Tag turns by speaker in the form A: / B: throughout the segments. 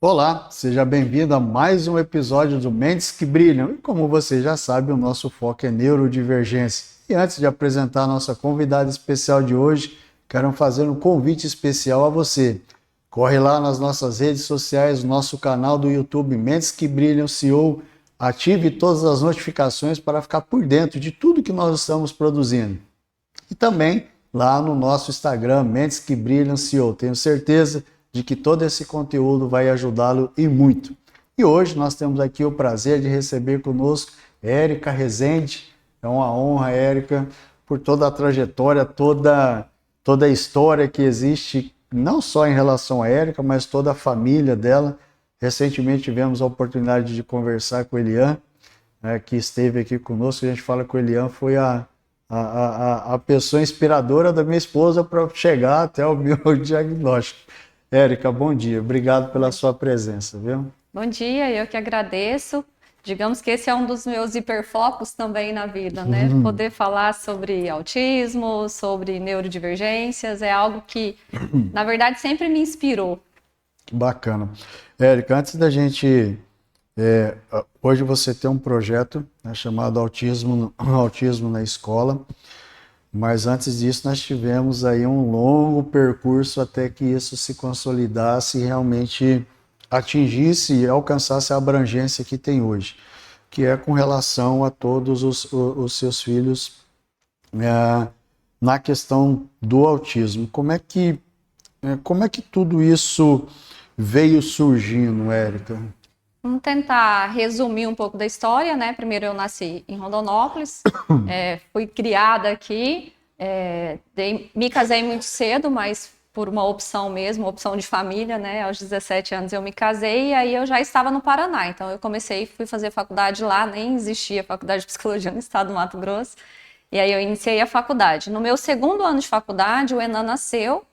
A: Olá, seja bem-vindo a mais um episódio do Mentes que Brilham. E como você já sabe, o nosso foco é neurodivergência. E antes de apresentar a nossa convidada especial de hoje, quero fazer um convite especial a você. Corre lá nas nossas redes sociais, nosso canal do YouTube Mentes que Brilham CEO, ative todas as notificações para ficar por dentro de tudo que nós estamos produzindo. E também lá no nosso Instagram, Mentes que Brilham CEO. Tenho certeza de que todo esse conteúdo vai ajudá-lo e muito. E hoje nós temos aqui o prazer de receber conosco Érica Rezende. É uma honra, Érica, por toda a trajetória, toda a história que existe, não só em relação a Érica, mas toda a família dela. Recentemente tivemos a oportunidade de conversar com o Elian, né, que esteve aqui conosco. A gente fala que o Elian foi a pessoa inspiradora da minha esposa para chegar até o meu diagnóstico. Érica, bom dia. Obrigado pela sua presença, viu?
B: Bom dia, eu que agradeço. Digamos que esse é um dos meus hiperfocos também na vida, né? Poder falar sobre autismo, sobre neurodivergências, é algo que, na verdade, sempre me inspirou.
A: Bacana. Érica, antes da gente... hoje você tem um projeto, né, chamado Autismo na Escola, mas antes disso nós tivemos aí um longo percurso até que isso se consolidasse e realmente atingisse e alcançasse a abrangência que tem hoje, que é com relação a todos os seus filhos, na questão do autismo. Como é que tudo isso veio surgindo, Érica?
B: Vamos tentar resumir um pouco da história, né? Primeiro eu nasci em Rondonópolis, fui criada aqui, me casei muito cedo, mas por uma opção mesmo, opção de família, né? Aos 17 anos eu me casei e aí eu já estava no Paraná. Então eu fui fazer faculdade lá, nem existia faculdade de psicologia no estado do Mato Grosso. E aí eu iniciei a faculdade. No meu segundo ano de faculdade, o Enan nasceu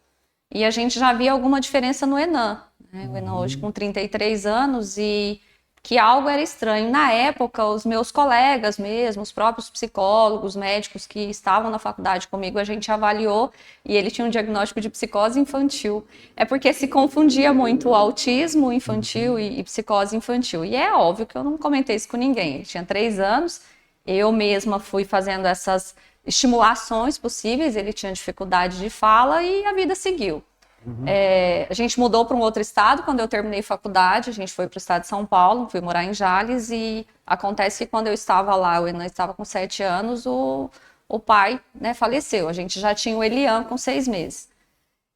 B: e a gente já via alguma diferença no Enan, né? O Enan hoje com 33 anos e que algo era estranho. Na época, os meus colegas mesmo, os próprios psicólogos, médicos que estavam na faculdade comigo, a gente avaliou e ele tinha um diagnóstico de psicose infantil. É porque se confundia muito o autismo infantil e psicose infantil. E é óbvio que eu não comentei isso com ninguém. Ele tinha 3 anos, eu mesma fui fazendo essas estimulações possíveis, ele tinha dificuldade de fala e a vida seguiu. A gente mudou para um outro estado quando eu terminei faculdade, a gente foi para o estado de São Paulo, fui morar em Jales e acontece que quando eu estava lá, o Enan estava com 7 anos, o pai, né, faleceu. A gente já tinha o Elian com 6 meses.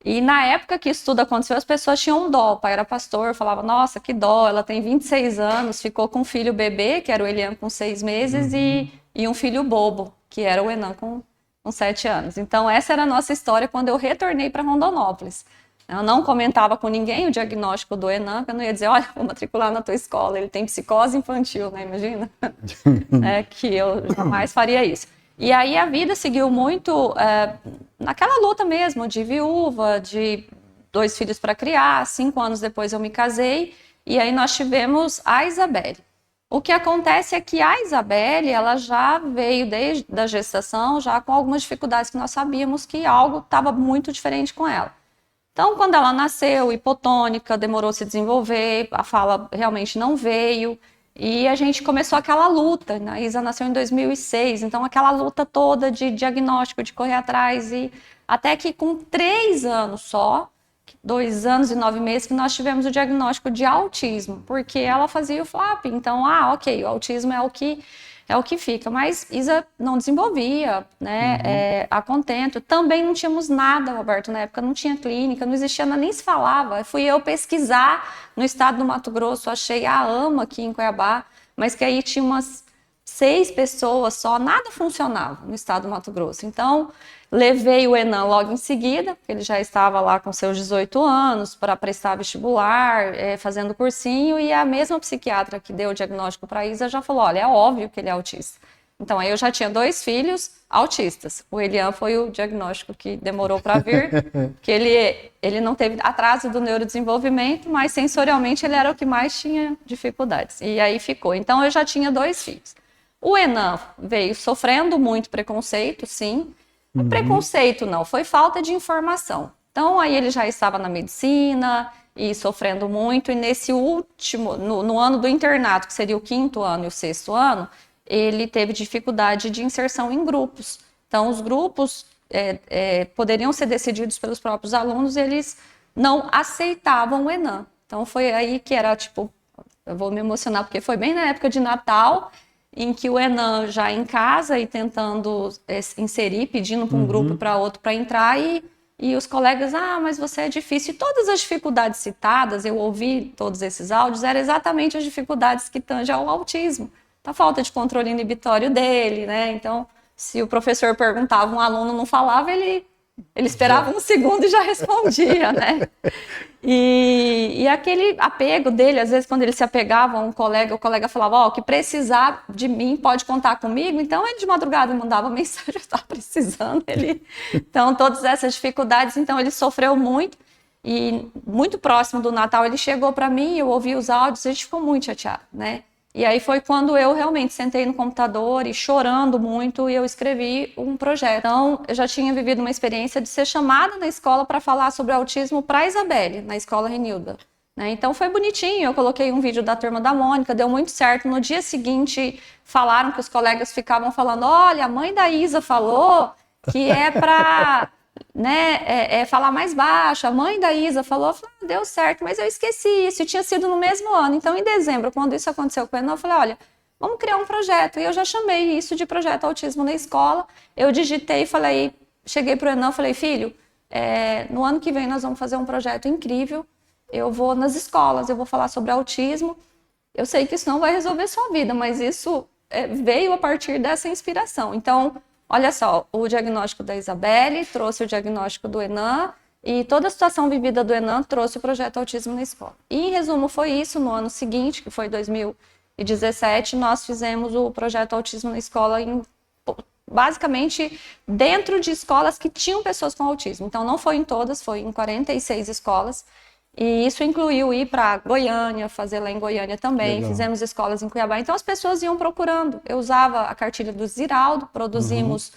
B: E na época que isso tudo aconteceu, as pessoas tinham dó. O pai era pastor, falava, nossa, que dó, ela tem 26 anos, ficou com um filho bebê, que era o Elian com 6 meses, e um filho bobo, que era o Enan com 7 anos. Então essa era a nossa história quando eu retornei para Rondonópolis. Eu não comentava com ninguém o diagnóstico do Enan, eu não ia dizer, olha, vou matricular na tua escola, ele tem psicose infantil, né? Imagina? Que eu jamais faria isso. E aí a vida seguiu muito naquela luta mesmo, de viúva, de 2 filhos para criar. 5 anos depois eu me casei, e aí nós tivemos a Isabelle. O que acontece é que a Isabelle, ela já veio desde a gestação, já com algumas dificuldades que nós sabíamos que algo estava muito diferente com ela. Então, quando ela nasceu, hipotônica, demorou a se desenvolver, a fala realmente não veio, e a gente começou aquela luta, né? A Isa nasceu em 2006, então aquela luta toda de diagnóstico, de correr atrás, e até que com 3 anos só, 2 anos e 9 meses, que nós tivemos o diagnóstico de autismo, porque ela fazia o FLAP, então, ok, o autismo é o que fica, mas Isa não desenvolvia, né, a contento. Também não tínhamos nada, Roberto, na época não tinha clínica, não existia, nem se falava. Fui eu pesquisar no estado do Mato Grosso, achei a AMA aqui em Cuiabá, mas que aí tinha umas 6 pessoas só, nada funcionava no estado do Mato Grosso. Então, levei o Enan logo em seguida, porque ele já estava lá com seus 18 anos, para prestar vestibular, fazendo cursinho, e a mesma psiquiatra que deu o diagnóstico para a Isa já falou, olha, é óbvio que ele é autista. Então, aí eu já tinha 2 filhos autistas. O Elian foi o diagnóstico que demorou para vir, que ele não teve atraso do neurodesenvolvimento, mas sensorialmente ele era o que mais tinha dificuldades. E aí ficou. Então, eu já tinha 2 filhos. O Enan veio sofrendo muito preconceito, sim. Preconceito não, foi falta de informação. Então, aí ele já estava na medicina, e sofrendo muito, e nesse último, no ano do internato, que seria o 5º ano e o 6º ano, ele teve dificuldade de inserção em grupos. Então, os grupos poderiam ser decididos pelos próprios alunos, eles não aceitavam o ENAM. Então, foi aí que era, tipo, eu vou me emocionar, porque foi bem na época de Natal, em que o ENAM já em casa e tentando inserir, pedindo para um grupo para outro para entrar, e os colegas, mas você é difícil. E todas as dificuldades citadas, eu ouvi todos esses áudios, eram exatamente as dificuldades que tangem ao autismo. A falta de controle inibitório dele, né? Então, se o professor perguntava, um aluno não falava, ele esperava um segundo e já respondia, né? E aquele apego dele, às vezes quando ele se apegava a um colega, o colega falava, o que precisar de mim pode contar comigo. Então ele de madrugada mandava mensagem, eu estava precisando. Então todas essas dificuldades, então ele sofreu muito. E muito próximo do Natal ele chegou para mim, eu ouvi os áudios, a gente ficou muito chateado, né? E aí foi quando eu realmente sentei no computador e chorando muito, e eu escrevi um projeto. Então, eu já tinha vivido uma experiência de ser chamada na escola para falar sobre autismo para a Isabelle, na escola Renilda. Né? Então, foi bonitinho, eu coloquei um vídeo da Turma da Mônica, deu muito certo. No dia seguinte, falaram que os colegas ficavam falando, olha, a mãe da Isa falou que é para... né, falar mais baixo. A mãe da Isa falou, deu certo, mas eu esqueci isso, e tinha sido no mesmo ano. Então, em dezembro, quando isso aconteceu com o Enan, eu falei, olha, vamos criar um projeto. E eu já chamei isso de Projeto Autismo na Escola. Eu digitei, cheguei pro Enan, falei, filho, no ano que vem nós vamos fazer um projeto incrível, eu vou nas escolas, eu vou falar sobre autismo. Eu sei que isso não vai resolver sua vida, mas isso veio a partir dessa inspiração. Então, olha só, o diagnóstico da Isabelle trouxe o diagnóstico do Enan, e toda a situação vivida do Enan trouxe o projeto Autismo na Escola. E, em resumo, foi isso. No ano seguinte, que foi 2017, nós fizemos o projeto Autismo na Escola, basicamente dentro de escolas que tinham pessoas com autismo. Então, não foi em todas, foi em 46 escolas. E isso incluiu ir para Goiânia, fazer lá em Goiânia também. Legal. Fizemos escolas em Cuiabá. Então as pessoas iam procurando. Eu usava a cartilha do Ziraldo, produzimos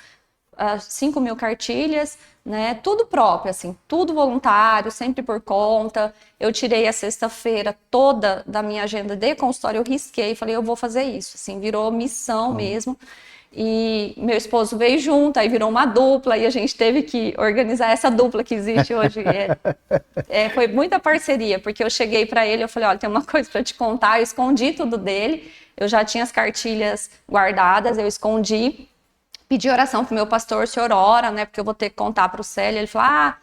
B: 5.000 cartilhas, né? Tudo próprio, assim, tudo voluntário, sempre por conta. Eu tirei a sexta-feira toda da minha agenda de consultório, eu risquei e falei, eu vou fazer isso. Assim, virou missão mesmo. E meu esposo veio junto, aí virou uma dupla, e a gente teve que organizar essa dupla que existe hoje. Foi muita parceria, porque eu cheguei para ele, eu falei, olha, tem uma coisa para te contar, eu escondi tudo dele, eu já tinha as cartilhas guardadas, eu escondi, pedi oração pro meu pastor, senhor ora, né, porque eu vou ter que contar para o Célio. Ele falou,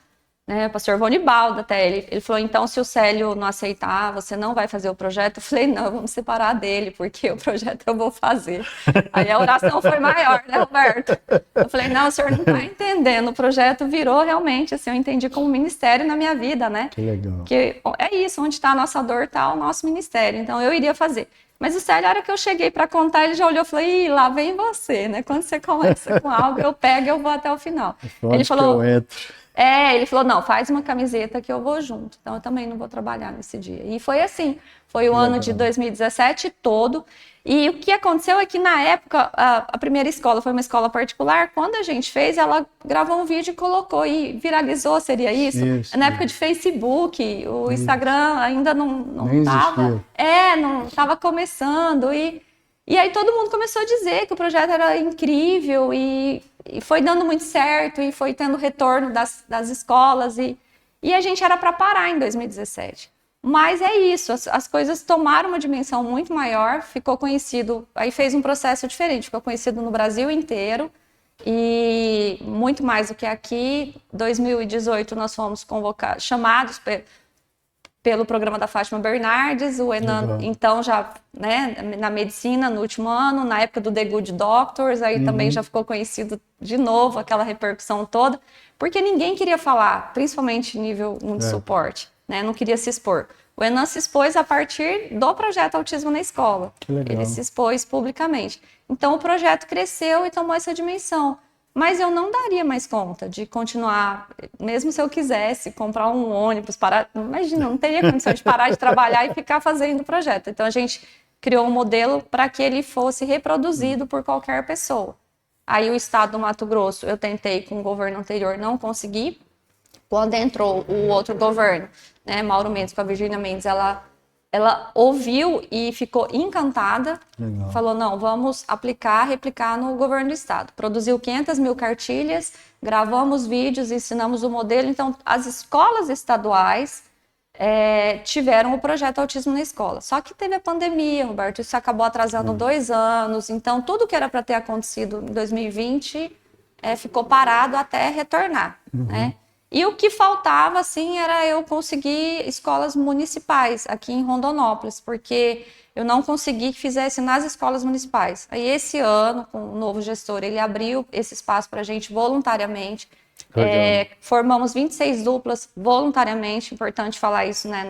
B: né, pastor Vonibaldo até, ele falou, então se o Célio não aceitar, você não vai fazer o projeto? Eu falei, não, vamos separar dele, porque o projeto eu vou fazer. Aí a oração foi maior, né, Roberto? Eu falei, não, o senhor não está entendendo, o projeto virou realmente, assim, eu entendi como ministério na minha vida, né?
A: Que legal.
B: Porque é isso, onde está a nossa dor, está o nosso ministério, então eu iria fazer. Mas o Célio, a hora que eu cheguei para contar, ele já olhou e falou, lá vem você, né? Quando você começa com algo, eu pego e eu vou até o final. Ele falou, ele falou, não, faz uma camiseta que eu vou junto. Então, eu também não vou trabalhar nesse dia. E foi assim, foi o ano de 2017 todo. E o que aconteceu é que, na época, a primeira escola foi uma escola particular. Quando a gente fez, ela gravou um vídeo e colocou, e viralizou, seria isso? Na época de Facebook, o Instagram ainda não estava... não estava começando. E aí todo mundo começou a dizer que o projeto era incrível, e foi dando muito certo, e foi tendo retorno das escolas, e a gente era para parar em 2017. Mas é isso, as coisas tomaram uma dimensão muito maior, ficou conhecido, aí fez um processo diferente, ficou conhecido no Brasil inteiro, e muito mais do que aqui. Em 2018 nós fomos chamados pelo programa da Fátima Bernardes, o Enan, então já, né, na medicina no último ano, na época do The Good Doctors, aí também já ficou conhecido de novo, aquela repercussão toda, porque ninguém queria falar, principalmente nível 1 de suporte, né, não queria se expor. O Enan se expôs a partir do projeto Autismo na Escola, ele se expôs publicamente. Então o projeto cresceu e tomou essa dimensão. Mas eu não daria mais conta de continuar, mesmo se eu quisesse comprar um ônibus, imagina, não teria condição de parar de trabalhar e ficar fazendo o projeto. Então a gente criou um modelo para que ele fosse reproduzido por qualquer pessoa. Aí o estado do Mato Grosso, eu tentei com o governo anterior, não consegui. Quando entrou o outro governo, né, Mauro Mendes com a Virgínia Mendes, ela ouviu e ficou encantada.
A: Legal.
B: Falou, não, vamos replicar no governo do estado. Produziu 500 mil cartilhas, gravamos vídeos, ensinamos o modelo. Então, as escolas estaduais tiveram o projeto Autismo na Escola. Só que teve a pandemia, Roberto, isso acabou atrasando 2 anos. Então, tudo que era para ter acontecido em 2020 ficou parado até retornar, né? E o que faltava, assim, era eu conseguir escolas municipais aqui em Rondonópolis, porque eu não consegui que fizesse nas escolas municipais. Aí, esse ano, com o novo gestor, ele abriu esse espaço para a gente voluntariamente. Formamos 26 duplas voluntariamente, importante falar isso, né?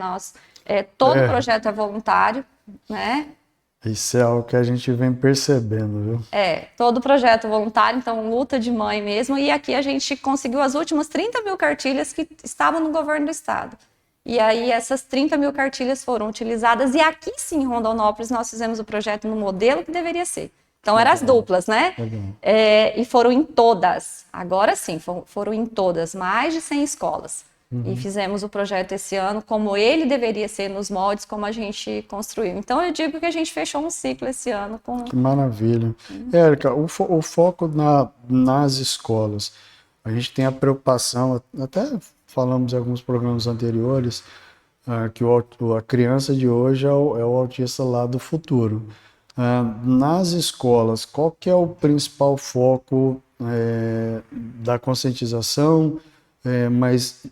B: Todo projeto é voluntário, né?
A: Isso é algo que a gente vem percebendo, viu?
B: Todo projeto voluntário, então luta de mãe mesmo. E aqui a gente conseguiu as últimas 30 mil cartilhas que estavam no governo do estado. E aí essas 30 mil cartilhas foram utilizadas. E aqui sim, em Rondonópolis, nós fizemos o projeto no modelo que deveria ser. Então eram as duplas, né? E foram em todas. Agora sim, foram em todas. Mais de 100 escolas. E fizemos o projeto esse ano como ele deveria ser nos moldes, como a gente construiu. Então, eu digo que a gente fechou um ciclo esse ano.
A: Que maravilha. Érica, o foco nas escolas, a gente tem a preocupação, até falamos em alguns programas anteriores, que a criança de hoje é o autista lá do futuro. Nas escolas, qual que é o principal foco da conscientização? Mas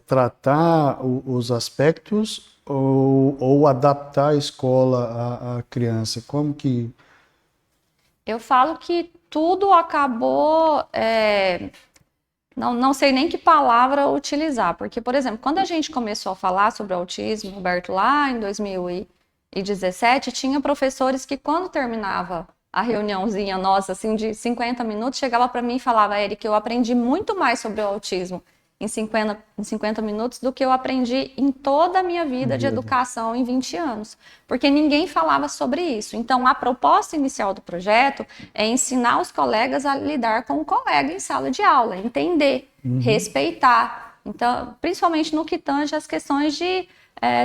A: tratar os aspectos ou adaptar a escola à criança? Como que...
B: Eu falo que tudo acabou... Não sei nem que palavra utilizar, porque, por exemplo, quando a gente começou a falar sobre o autismo, Roberto, lá em 2017, tinha professores que, quando terminava a reuniãozinha nossa, assim, de 50 minutos, chegava para mim e falava, Érica, eu aprendi muito mais sobre o autismo em 50 minutos do que eu aprendi em toda a minha vida de educação em 20 anos. Porque ninguém falava sobre isso. Então, a proposta inicial do projeto é ensinar os colegas a lidar com o colega em sala de aula, entender, respeitar. Então, principalmente no que tange as questões de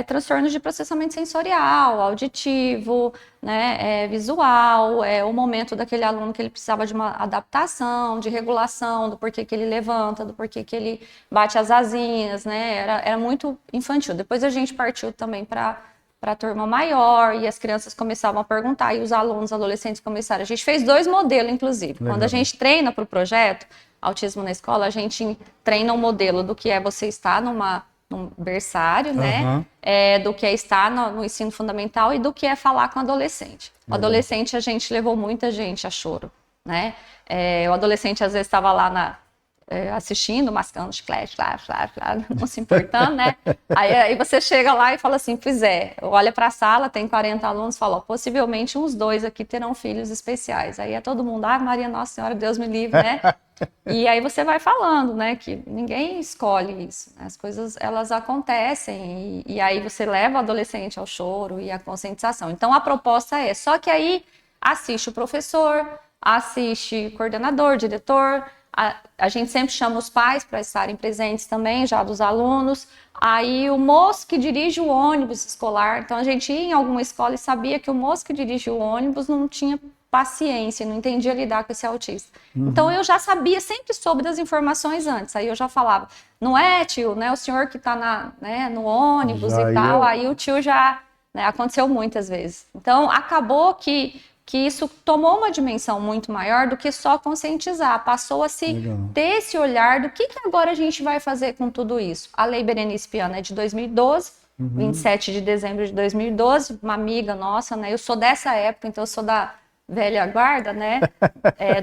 B: transtornos de processamento sensorial, auditivo, né, visual, o momento daquele aluno que ele precisava de uma adaptação, de regulação, do porquê que ele levanta, do porquê que ele bate as asinhas, né, era muito infantil. Depois a gente partiu também para a turma maior e as crianças começavam a perguntar e os alunos, adolescentes começaram. A gente fez 2 modelos, inclusive. Legal. Quando a gente treina para o projeto Autismo na Escola, a gente treina um modelo do que é você estar num berçário, né? Do que é estar no ensino fundamental e do que é falar com o adolescente. O adolescente, a gente levou muita gente a choro, né? O adolescente, às vezes, estava lá assistindo, mascando chiclete, não se importando, né? Aí você chega lá e fala assim, olha para a sala, tem 40 alunos, fala, ó, possivelmente uns 2 aqui terão filhos especiais. Aí todo mundo, Maria Nossa Senhora, Deus me livre, né? E aí você vai falando, né, que ninguém escolhe isso, né? As coisas, elas acontecem, e aí você leva o adolescente ao choro e à conscientização. Então, a proposta só que aí assiste o professor, assiste o coordenador, diretor, a gente sempre chama os pais para estarem presentes também, já dos alunos, aí o moço que dirige o ônibus escolar, então a gente ia em alguma escola e sabia que o moço que dirige o ônibus não tinha paciência, não entendia lidar com esse autista. Então eu já sabia, sempre soube das informações antes, aí eu já falava, não é tio, né, o senhor que está no ônibus já e tal, aí o tio já, né, aconteceu muitas vezes. Então acabou que isso tomou uma dimensão muito maior do que só conscientizar, passou a se ter esse olhar do que agora a gente vai fazer com tudo isso. A Lei Berenice Piana é de 2012, 27 de dezembro de 2012, uma amiga nossa, né, eu sou dessa época, então eu sou da velha guarda, né,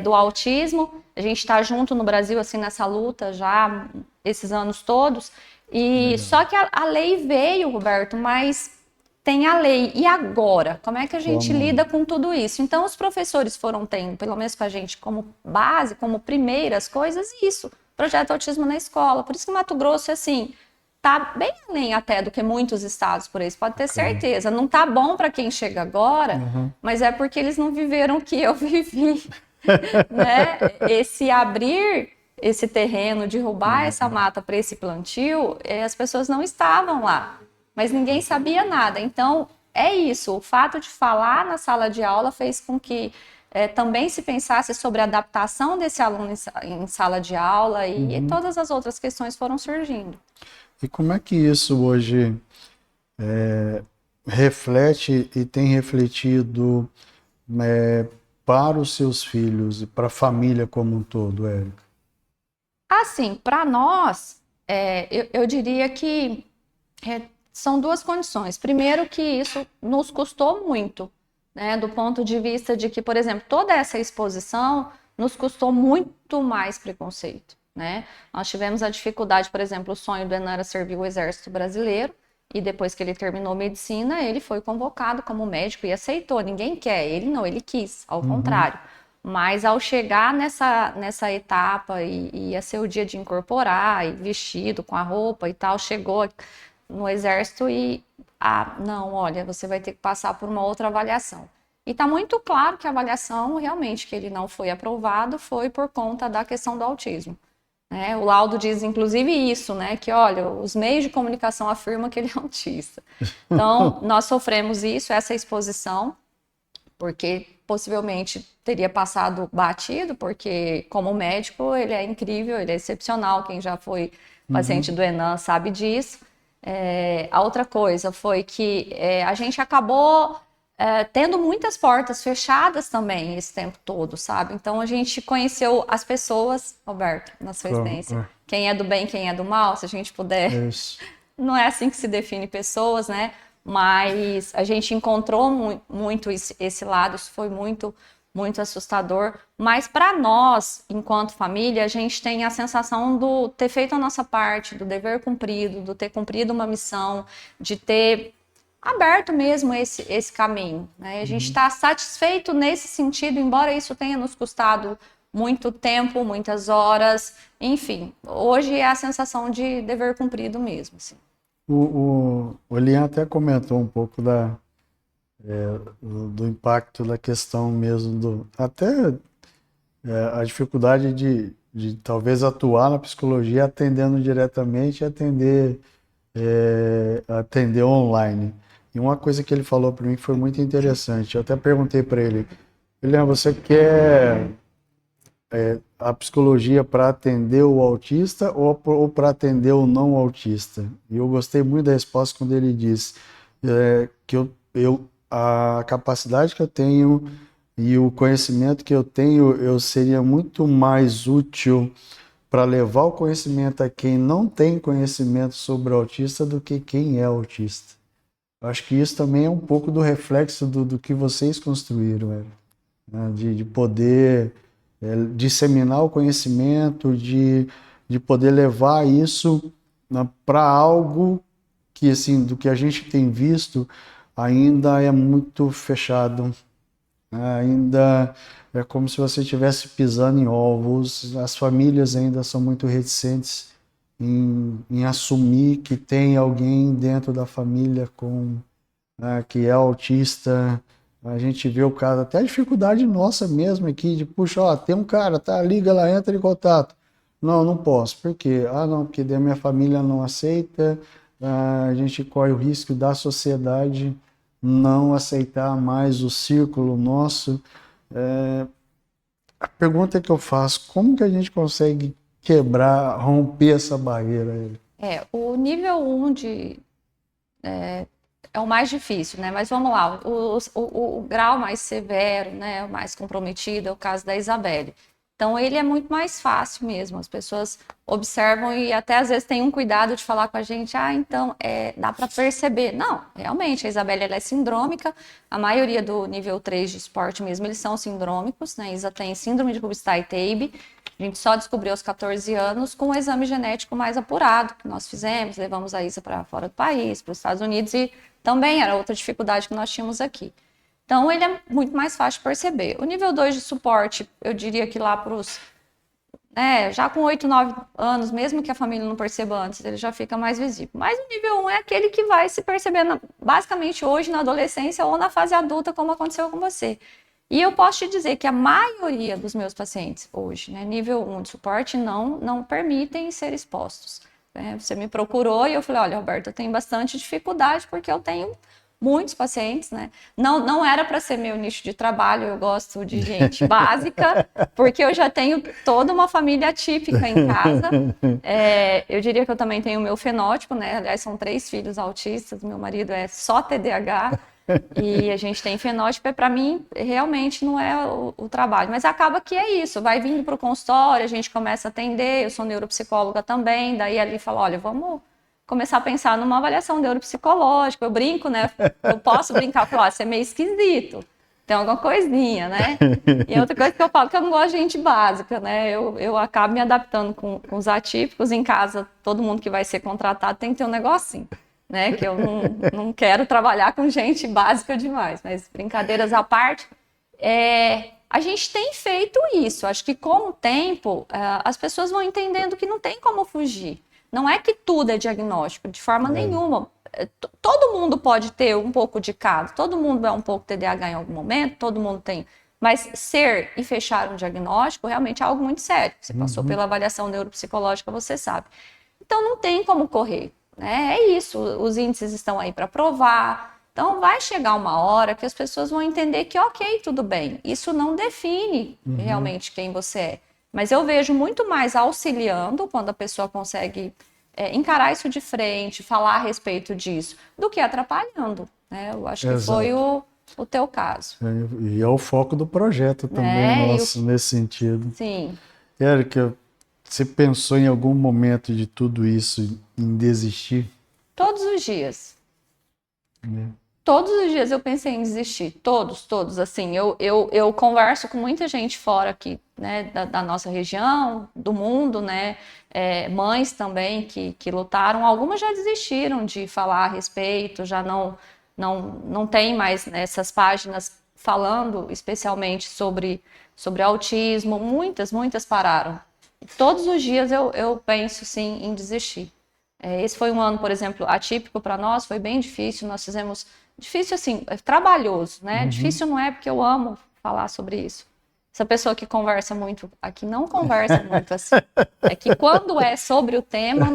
B: do autismo. A gente está junto no Brasil, assim, nessa luta já esses anos todos. E só que a lei veio, Roberto, mas tem a lei. E agora? Como é que a gente lida com tudo isso? Então, os professores foram tendo, pelo menos com a gente, como base, como primeiras coisas, isso. Projeto Autismo na Escola. Por isso que Mato Grosso, assim, tá bem além até do que muitos estados por aí, você pode ter certeza. Não tá bom para quem chega agora, mas é porque eles não viveram o que eu vivi, né? Esse abrir esse terreno, derrubar essa mata para esse plantio, as pessoas não estavam lá, mas ninguém sabia nada. Então, é isso, o fato de falar na sala de aula fez com que também se pensasse sobre a adaptação desse aluno em sala de aula e todas as outras questões foram surgindo.
A: E como é que isso hoje reflete e tem refletido para os seus filhos e para a família como um todo, Érica?
B: Assim, para nós, eu diria que são duas condições. Primeiro que isso nos custou muito, né, do ponto de vista de que, por exemplo, toda essa exposição nos custou muito mais preconceito, né? Nós tivemos a dificuldade, por exemplo, o sonho do Enan era servir o Exército Brasileiro, e depois que ele terminou medicina, ele foi convocado como médico e aceitou. Ninguém quer, ele não, ele quis, ao contrário. Mas ao chegar nessa etapa e ia ser o dia de incorporar, e vestido com a roupa e tal, chegou no Exército e, não, olha, você vai ter que passar por uma outra avaliação. E está muito claro que a avaliação, realmente, que ele não foi aprovado, foi por conta da questão do autismo. O laudo diz, inclusive, isso, né? Que, olha, os meios de comunicação afirmam que ele é autista. Então, nós sofremos isso, essa exposição, porque possivelmente teria passado batido, porque como médico ele é incrível, ele é excepcional, quem já foi paciente do Enan sabe disso. A outra coisa foi que a gente acabou tendo muitas portas fechadas também esse tempo todo, sabe? Então a gente conheceu as pessoas, Roberto, na sua essência. Quem é do bem, quem é do mal, se a gente puder. Não é assim que se define pessoas, né? Mas a gente encontrou muito esse lado, isso foi muito, muito assustador. Mas para nós, enquanto família, a gente tem a sensação do ter feito a nossa parte, do dever cumprido, do ter cumprido uma missão, de ter aberto mesmo esse caminho, né? A gente está satisfeito nesse sentido, embora isso tenha nos custado muito tempo, muitas horas, enfim. Hoje é a sensação de dever cumprido mesmo, assim.
A: O Lian até comentou um pouco do impacto da questão mesmo, a dificuldade de talvez atuar na psicologia atendendo diretamente e atender online. E uma coisa que ele falou para mim que foi muito interessante, eu até perguntei para ele, Lian, você quer a psicologia para atender o autista ou para atender o não autista? E eu gostei muito da resposta quando ele disse que a capacidade que eu tenho e o conhecimento que eu tenho, eu seria muito mais útil para levar o conhecimento a quem não tem conhecimento sobre o autista do que quem é autista. Eu acho que isso também é um pouco do reflexo do que vocês construíram, né? De poder disseminar o conhecimento, de poder levar isso para algo que, assim, do que a gente tem visto, ainda é muito fechado. Ainda é como se você estivesse pisando em ovos. As famílias ainda são muito reticentes em assumir que tem alguém dentro da família que é autista. A gente vê o caso, até a dificuldade nossa mesmo aqui, de puxa, ó, tem um cara, tá, liga lá, entra em contato. Não posso. Por quê? Não, porque daí a minha família não aceita, a gente corre o risco da sociedade não aceitar mais o círculo nosso. A pergunta que eu faço, como que a gente consegue romper essa barreira?
B: O nível 1 é o mais difícil, né? Mas vamos lá, o grau mais severo, né, o mais comprometido é o caso da Isabelle. Então ele é muito mais fácil mesmo, as pessoas observam e até às vezes tem um cuidado de falar com a gente, então dá para perceber. Não, realmente a Isabelle ela é sindrômica, a maioria do nível 3 de esporte mesmo, eles são sindrômicos, né? Isa tem síndrome de Rubinstein-Taube, a gente só descobriu aos 14 anos com o exame genético mais apurado que nós fizemos, levamos a Isa para fora do país, para os Estados Unidos e também era outra dificuldade que nós tínhamos aqui. Então, ele é muito mais fácil de perceber. O nível 2 de suporte, eu diria que lá para os... já com 8, 9 anos, mesmo que a família não perceba antes, ele já fica mais visível. Mas o nível 1 é aquele que vai se percebendo, basicamente hoje, na adolescência ou na fase adulta, como aconteceu com você. E eu posso te dizer que a maioria dos meus pacientes hoje, né, nível 1 de suporte, não permitem ser expostos. Né? Você me procurou e eu falei, olha, Roberto, eu tenho bastante dificuldade porque eu tenho muitos pacientes, né? Não era para ser meu nicho de trabalho, eu gosto de gente básica, porque eu já tenho toda uma família atípica em casa. Eu diria que eu também tenho o meu fenótipo, né? Aliás, são 3 filhos autistas, meu marido é só TDAH, e a gente tem fenótipo, para mim, realmente não é o trabalho. Mas acaba que é isso, vai vindo para o consultório, a gente começa a atender, eu sou neuropsicóloga também, daí ali fala, olha, vamos começar a pensar numa avaliação neuropsicológica. Eu brinco, né? Eu posso brincar e falar, você é meio esquisito, tem alguma coisinha, né? E outra coisa que eu falo que eu não gosto de gente básica, né? Eu acabo me adaptando com os atípicos. Em casa, todo mundo que vai ser contratado tem que ter um negocinho, né? Que eu não quero trabalhar com gente básica demais, mas brincadeiras à parte, a gente tem feito isso. Acho que com o tempo, as pessoas vão entendendo que não tem como fugir. Não é que tudo é diagnóstico, de forma nenhuma. Todo mundo pode ter um pouco de cada, todo mundo é um pouco TDAH em algum momento, todo mundo tem. Mas ser e fechar um diagnóstico realmente é algo muito sério. Você passou pela avaliação neuropsicológica, você sabe. Então não tem como correr, né? É isso, os índices estão aí para provar. Então vai chegar uma hora que as pessoas vão entender que ok, tudo bem. Isso não define realmente quem você é. Mas eu vejo muito mais auxiliando quando a pessoa consegue encarar isso de frente, falar a respeito disso, do que atrapalhando. Né? Eu acho que foi o teu caso.
A: E é o foco do projeto também, nosso, nesse sentido.
B: Sim.
A: Érica, você pensou em algum momento de tudo isso em desistir?
B: Todos os dias. Todos os dias eu pensei em desistir, todos, assim, eu converso com muita gente fora aqui, né, da nossa região, do mundo, né, mães também que lutaram, algumas já desistiram de falar a respeito, já não tem mais, né, essas páginas falando especialmente sobre autismo, muitas pararam. Todos os dias eu penso, sim, em desistir. Esse foi um ano, por exemplo, atípico para nós, foi bem difícil, nós fizemos... Difícil assim, trabalhoso, né? Difícil não é porque eu amo falar sobre isso. Essa pessoa que conversa muito aqui não conversa muito assim. É que quando é sobre o tema,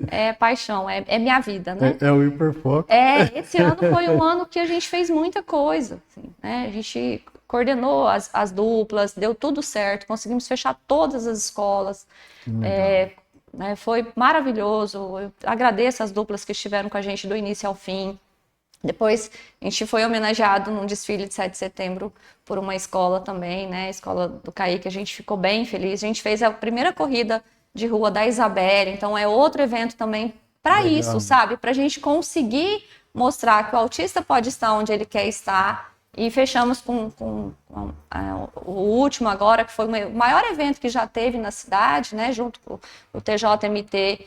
B: é paixão, é minha vida, né?
A: É o hiperfoco.
B: Esse ano foi um ano que a gente fez muita coisa, assim, né? A gente coordenou as duplas, deu tudo certo, conseguimos fechar todas as escolas. Né? Foi maravilhoso. Eu agradeço as duplas que estiveram com a gente do início ao fim. Depois a gente foi homenageado num desfile de 7 de setembro por uma escola também, né? A escola do Kaique, a gente ficou bem feliz. A gente fez a primeira corrida de rua da Isabelle, então é outro evento também para isso, sabe? Para a gente conseguir mostrar que o autista pode estar onde ele quer estar. E fechamos com o último agora, que foi o maior evento que já teve na cidade, né? Junto com o TJMT.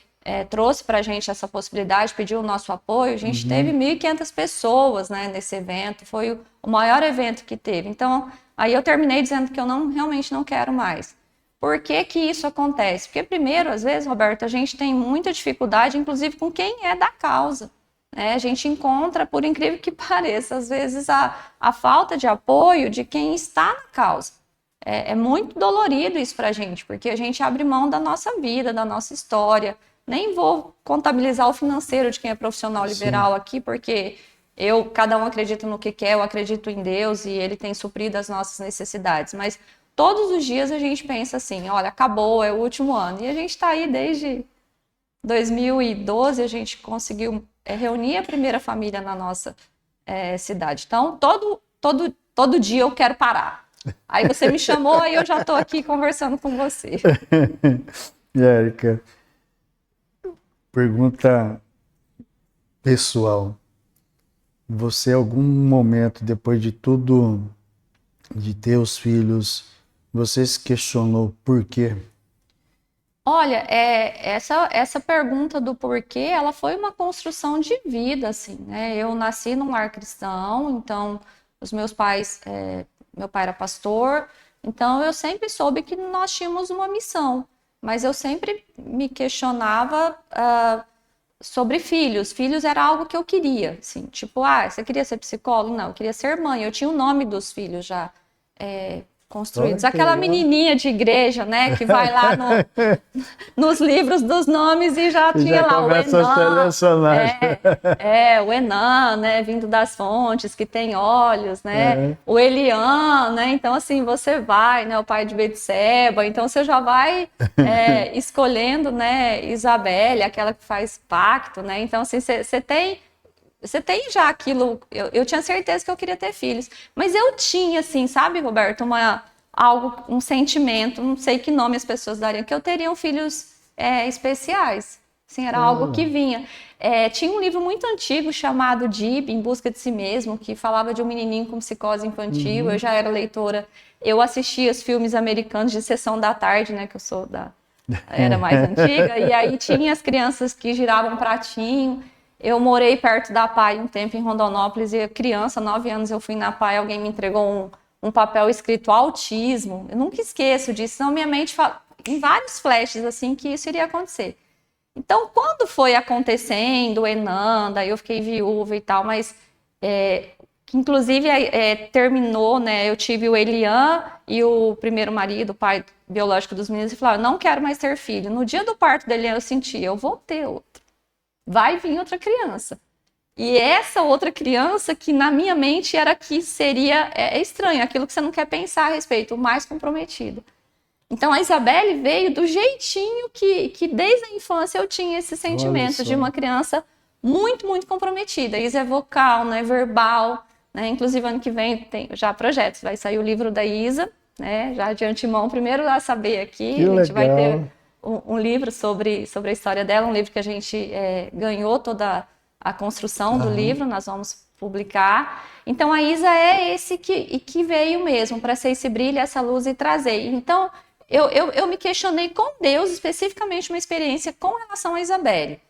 B: Trouxe para a gente essa possibilidade, pediu o nosso apoio. A gente teve 1.500 pessoas, né, nesse evento, foi o maior evento que teve. Então, aí eu terminei dizendo que eu realmente não quero mais. Por que que isso acontece? Porque primeiro, às vezes, Roberto, a gente tem muita dificuldade, inclusive com quem é da causa. Né? A gente encontra, por incrível que pareça, às vezes a falta de apoio de quem está na causa. É muito dolorido isso para a gente, porque a gente abre mão da nossa vida, da nossa história. Nem vou contabilizar o financeiro de quem é profissional liberal aqui, porque cada um acredita no que quer, eu acredito em Deus e Ele tem suprido as nossas necessidades. Mas todos os dias a gente pensa assim, olha, acabou, é o último ano. E a gente está aí desde 2012, a gente conseguiu reunir a primeira família na nossa cidade. Então, todo dia eu quero parar. Aí você me chamou e eu já estou aqui conversando com você.
A: Érica, pergunta pessoal. Você, algum momento, depois de tudo, de ter os filhos, você se questionou por quê?
B: Olha, essa pergunta do porquê, ela foi uma construção de vida, assim, né? Eu nasci num lar cristão, então os meus pais, meu pai era pastor, então eu sempre soube que nós tínhamos uma missão, mas eu sempre me questionava sobre filhos. Filhos era algo que eu queria, assim, tipo, você queria ser psicólogo? Não, eu queria ser mãe, eu tinha o nome dos filhos já construídos. Aquela menininha de igreja, né, que vai lá nos livros dos nomes e já tinha lá o Enan, o Enan, né, vindo das fontes, que tem olhos, né, o Eliã, né, então assim, você vai, né, o pai de Betseba, então você já vai escolhendo, né, Isabelle, aquela que faz pacto, né, então assim, você tem já aquilo, eu tinha certeza que eu queria ter filhos, mas eu tinha, assim, sabe, Roberto, um sentimento, não sei que nome as pessoas dariam, que eu teria filhos especiais, assim, era algo que vinha. Tinha um livro muito antigo chamado Dib, Em Busca de Si Mesmo, que falava de um menininho com psicose infantil, eu já era leitora, eu assistia os filmes americanos de Sessão da Tarde, né, que eu sou era mais antiga, e aí tinha as crianças que giravam um pratinho. Eu morei perto da PAI um tempo em Rondonópolis e criança, 9 anos, eu fui na PAI, alguém me entregou um papel escrito autismo. Eu nunca esqueço disso, senão minha mente fala em vários flashes assim que isso iria acontecer. Então, quando foi acontecendo o Enan, daí eu fiquei viúva e tal, mas que inclusive terminou, né? Eu tive o Eliã e o primeiro marido, o pai biológico dos meninos, e falaram, não quero mais ter filho. No dia do parto do Eliã eu senti, eu vou ter outro. Vai vir outra criança. E essa outra criança que na minha mente era que seria estranho, aquilo que você não quer pensar a respeito, o mais comprometido. Então a Isabelle veio do jeitinho que desde a infância eu tinha esse sentimento de uma criança muito, muito comprometida. Isa é vocal, né, verbal, né? Inclusive ano que vem tem já projetos, vai sair o livro da Isa, né? Já de antemão, primeiro a saber aqui,
A: que
B: a gente
A: legal.
B: vai ter um livro sobre a história dela, um livro que a gente ganhou toda a construção do livro, nós vamos publicar. Então a Isa é esse que veio mesmo para ser esse brilho, essa luz e trazer. Então eu me questionei com Deus, especificamente uma experiência com relação a Isabelle,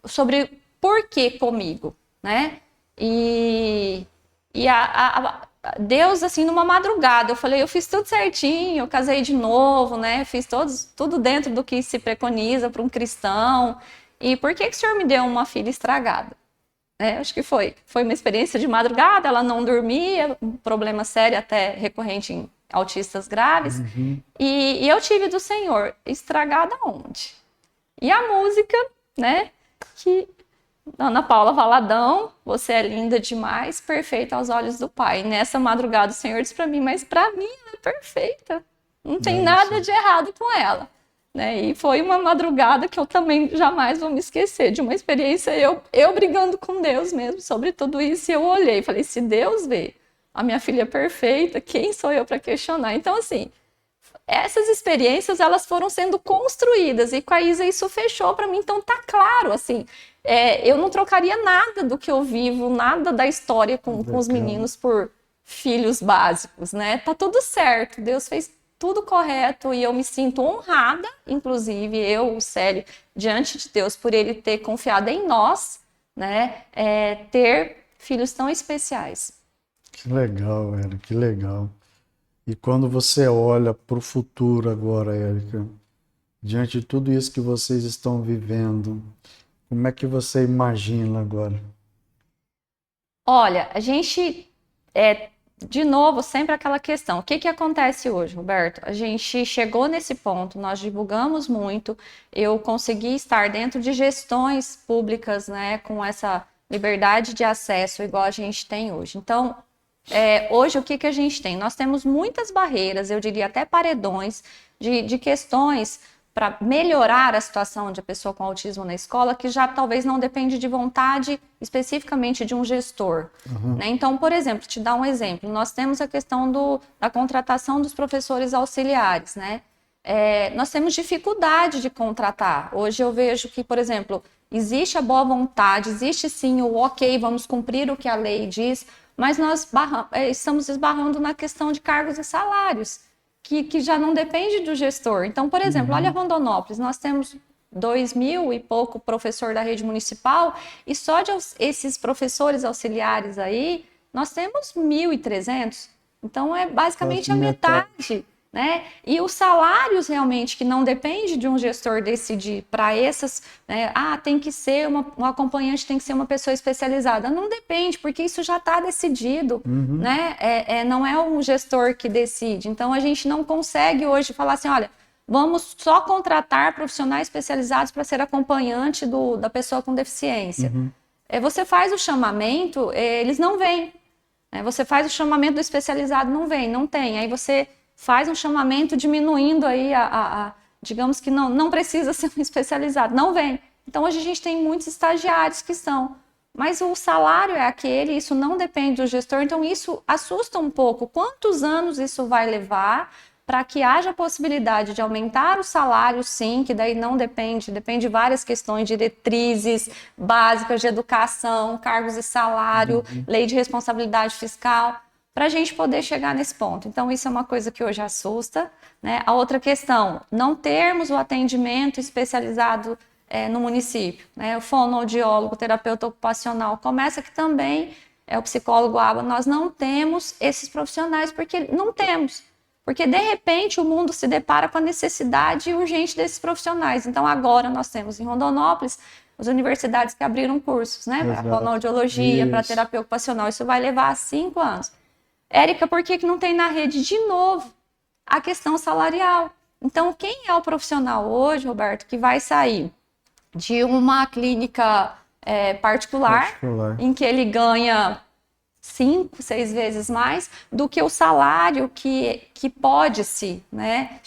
B: sobre por que comigo, né? E Deus, assim, numa madrugada, eu falei, eu fiz tudo certinho, eu casei de novo, né? Fiz tudo dentro do que se preconiza para um cristão. E por que o Senhor me deu uma filha estragada? Acho que foi uma experiência de madrugada, ela não dormia, um problema sério, até recorrente em autistas graves. E eu tive do Senhor, estragada onde? E a música, né? Que Ana Paula Valadão, você é linda demais, perfeita aos olhos do Pai. Nessa madrugada o Senhor disse para mim, mas para mim ela é perfeita. Não tem nada de errado com ela. Né? E foi uma madrugada que eu também jamais vou me esquecer, de uma experiência, eu brigando com Deus mesmo sobre tudo isso. E eu olhei e falei, se Deus vê a minha filha perfeita, quem sou eu para questionar? Então, assim, essas experiências, elas foram sendo construídas, e com a Isa isso fechou para mim, então tá claro, assim, eu não trocaria nada do que eu vivo, nada da história com os meninos por filhos básicos, né? Tá tudo certo, Deus fez tudo correto e eu me sinto honrada, inclusive eu, o Célio, diante de Deus, por ele ter confiado em nós, né? Ter filhos tão especiais.
A: Que legal, Érica, que legal. E quando você olha para o futuro agora, Érica, diante de tudo isso que vocês estão vivendo, como é que você imagina agora?
B: Olha, a gente, de novo, sempre aquela questão. O que acontece hoje, Roberto? A gente chegou nesse ponto, nós divulgamos muito, eu consegui estar dentro de gestões públicas, né, com essa liberdade de acesso igual a gente tem hoje. Então, hoje o que a gente tem? Nós temos muitas barreiras, eu diria até paredões, de questões para melhorar a situação de a pessoa com autismo na escola, que já talvez não depende de vontade especificamente de um gestor. Né? Então, por exemplo, te dar um exemplo, nós temos a questão da contratação dos professores auxiliares, né? Nós temos dificuldade de contratar. Hoje eu vejo que, por exemplo, existe a boa vontade, existe sim o ok, vamos cumprir o que a lei diz, mas nós estamos esbarrando na questão de cargos e salários, que já não depende do gestor. Então, por exemplo, olha Rondonópolis, nós temos 2.000 e pouco professor da rede municipal, e só de esses professores auxiliares aí, nós temos 1.300. Então, é basicamente a metade. né? E os salários realmente que não depende de um gestor decidir para essas, né? Tem que ser um acompanhante, tem que ser uma pessoa especializada. Não depende, porque isso já está decidido, né? Não é um gestor que decide. Então a gente não consegue hoje falar assim, olha, vamos só contratar profissionais especializados para ser acompanhante da pessoa com deficiência. Você faz o chamamento, eles não vêm. Você faz o chamamento do especializado, não vem, não tem. Aí você faz um chamamento diminuindo aí digamos que não precisa ser um especializado, não vem. Então hoje a gente tem muitos estagiários que são, mas o salário é aquele, isso não depende do gestor, então isso assusta um pouco. Quantos anos isso vai levar para que haja a possibilidade de aumentar o salário, sim, que daí não depende de várias questões, diretrizes básicas de educação, cargos e salário, lei de responsabilidade fiscal, para a gente poder chegar nesse ponto. Então, isso é uma coisa que hoje assusta, né? A outra questão, não termos o atendimento especializado no município, né? O fonoaudiólogo, o terapeuta ocupacional, começa que também o psicólogo ABA, nós não temos esses profissionais, porque não temos. Porque, de repente, o mundo se depara com a necessidade urgente desses profissionais. Então, agora nós temos em Rondonópolis as universidades que abriram cursos, né? Para fonoaudiologia, para terapia ocupacional. Isso vai levar 5 anos. Érica, por que não tem na rede, de novo, a questão salarial? Então, quem é o profissional hoje, Roberto, que vai sair de uma clínica particular, em que ele ganha 5, 6 vezes mais do que o salário que pode-se, né,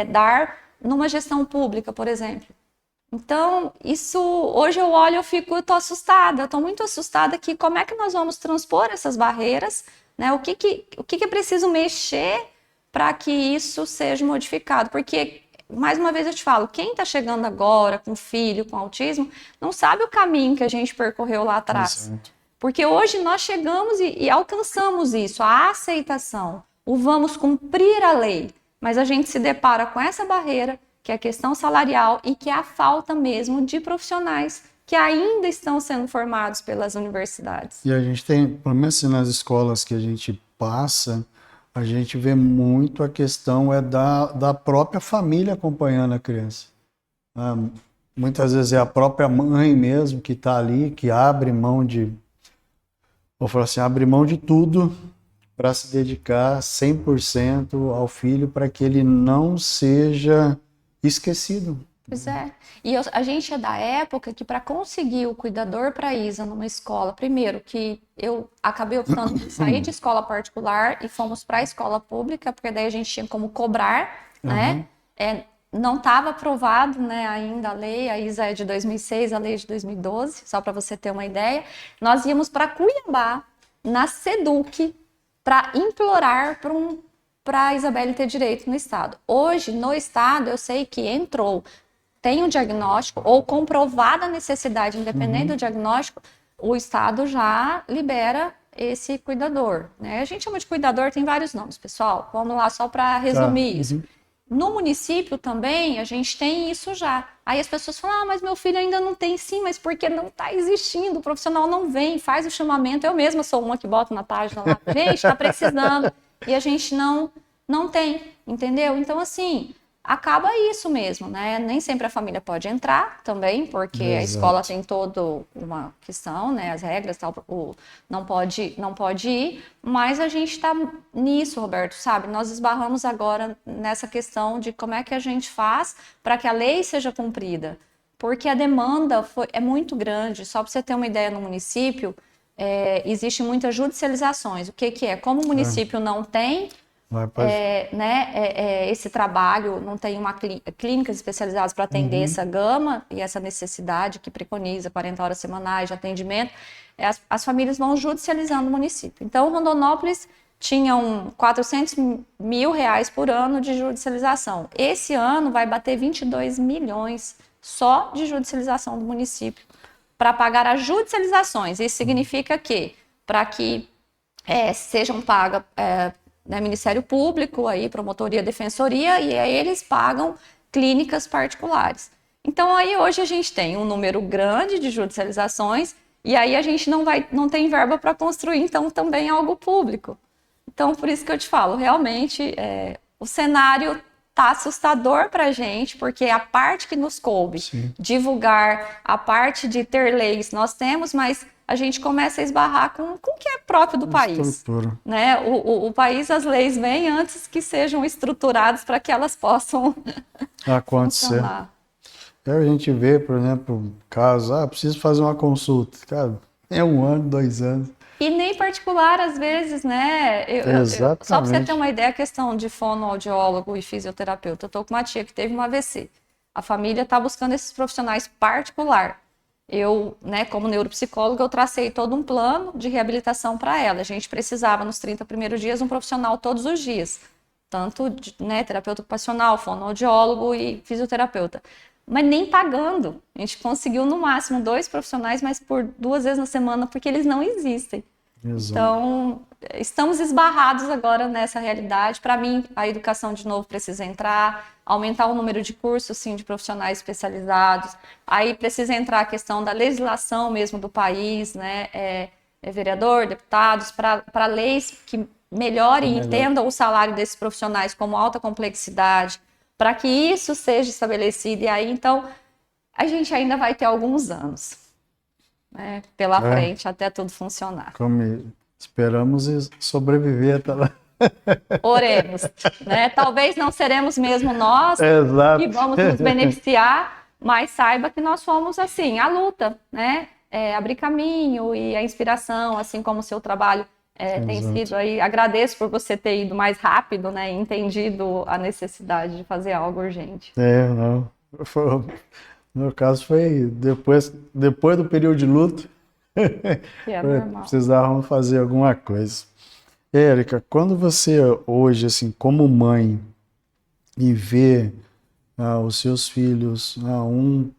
B: dar numa gestão pública, por exemplo? Então, isso, hoje eu olho, eu tô assustada, eu tô muito assustada que como é que nós vamos transpor essas barreiras, né? O que é preciso mexer para que isso seja modificado? Porque, mais uma vez eu te falo, quem está chegando agora com filho, com autismo, não sabe o caminho que a gente percorreu lá atrás. Exato. Porque hoje nós chegamos e alcançamos isso, a aceitação, o vamos cumprir a lei, mas a gente se depara com essa barreira, que é a questão salarial e que é a falta mesmo de profissionais que ainda estão sendo formados pelas universidades.
A: E a gente tem, pelo menos nas escolas que a gente passa, a gente vê muito a questão da própria família acompanhando a criança. Muitas vezes é a própria mãe mesmo que está ali, que abre mão abre mão de tudo para se dedicar 100% ao filho, para que ele não seja esquecido.
B: Pois é. E a gente é da época que, para conseguir o cuidador para Isa numa escola, primeiro que eu acabei optando por sair de escola particular e fomos para a escola pública, porque daí a gente tinha como cobrar, né? Não estava aprovado, né, ainda a lei, a Isa é de 2006, a lei é de 2012, só para você ter uma ideia. Nós íamos para Cuiabá, na SEDUC, para implorar para a Isabelle ter direito no estado. Hoje, no estado, eu sei que tem um diagnóstico ou comprovada a necessidade, independente do diagnóstico, o estado já libera esse cuidador, né? A gente chama de cuidador, tem vários nomes, pessoal. Vamos lá, só para resumir isso. No município também, a gente tem isso já. Aí as pessoas falam, mas meu filho ainda não tem. Sim, mas porque não está existindo, o profissional não vem, faz o chamamento. Eu mesma sou uma que boto na página lá, gente, está precisando. E a gente não tem, entendeu? Então, assim, acaba isso mesmo, né? Nem sempre a família pode entrar também, porque a escola tem toda uma questão, né? As regras, tal, não pode ir, mas a gente está nisso, Roberto, sabe? Nós esbarramos agora nessa questão de como é que a gente faz para que a lei seja cumprida, porque a demanda é muito grande. Só para você ter uma ideia, no município, existe muitas judicializações. O que é? Como o município não tem esse trabalho, não tem clínicas especializadas para atender essa gama e essa necessidade que preconiza 40 horas semanais de atendimento, as famílias vão judicializando o município. Então, Rondonópolis tinha 400 mil reais por ano de judicialização. Esse ano vai bater 22 milhões só de judicialização do município para pagar as judicializações. Isso significa que, para que sejam pagas Ministério Público, aí, promotoria, defensoria, e aí eles pagam clínicas particulares. Então, aí hoje a gente tem um número grande de judicializações e aí a gente não tem verba para construir, então, também algo público. Então, por isso que eu te falo, realmente, o cenário tá assustador para a gente, porque a parte que nos coube, divulgar, a parte de ter leis, nós temos, mas a gente começa a esbarrar com o que é próprio do país. Né? O país, as leis vêm antes que sejam estruturadas para que elas possam
A: acontecer.
B: funcionar.
A: A gente vê, por exemplo, casos, preciso fazer uma consulta. Cara, é 1 ano, 2 anos.
B: E nem particular, às vezes, né?
A: Exatamente.
B: Só para você ter uma ideia, a questão de fonoaudiólogo e fisioterapeuta. Eu estou com uma tia que teve um AVC. A família está buscando esses profissionais particular. Eu, né, como neuropsicóloga, eu tracei todo um plano de reabilitação para ela. A gente precisava, nos 30 primeiros dias, um profissional todos os dias. Tanto, né, terapeuta ocupacional, fonoaudiólogo e fisioterapeuta. Mas nem pagando. A gente conseguiu, no máximo, 2 profissionais, mas por 2 vezes na semana, porque eles não existem. Exato. Então, estamos esbarrados agora nessa realidade. Para mim, a educação, de novo, precisa entrar, aumentar o número de cursos, sim, de profissionais especializados. Aí precisa entrar a questão da legislação mesmo do país, né? Vereador, deputados, para leis que melhorem e entendam o salário desses profissionais como alta complexidade, para que isso seja estabelecido. E aí, então, a gente ainda vai ter alguns anos, né, pela frente até tudo funcionar.
A: Como esperamos sobreviver até lá.
B: Oremos, né? Talvez não seremos mesmo nós que vamos nos beneficiar, mas saiba que nós somos, assim, a luta, né? Abrir caminho e a inspiração, assim como o seu trabalho tem sido aí. Agradeço por você ter ido mais rápido, né? E entendido a necessidade de fazer algo urgente.
A: Não. No meu caso foi depois do período de luto.
B: Que é normal.
A: Precisavam fazer alguma coisa. Érica, quando você hoje, assim, como mãe, e vê os seus filhos, um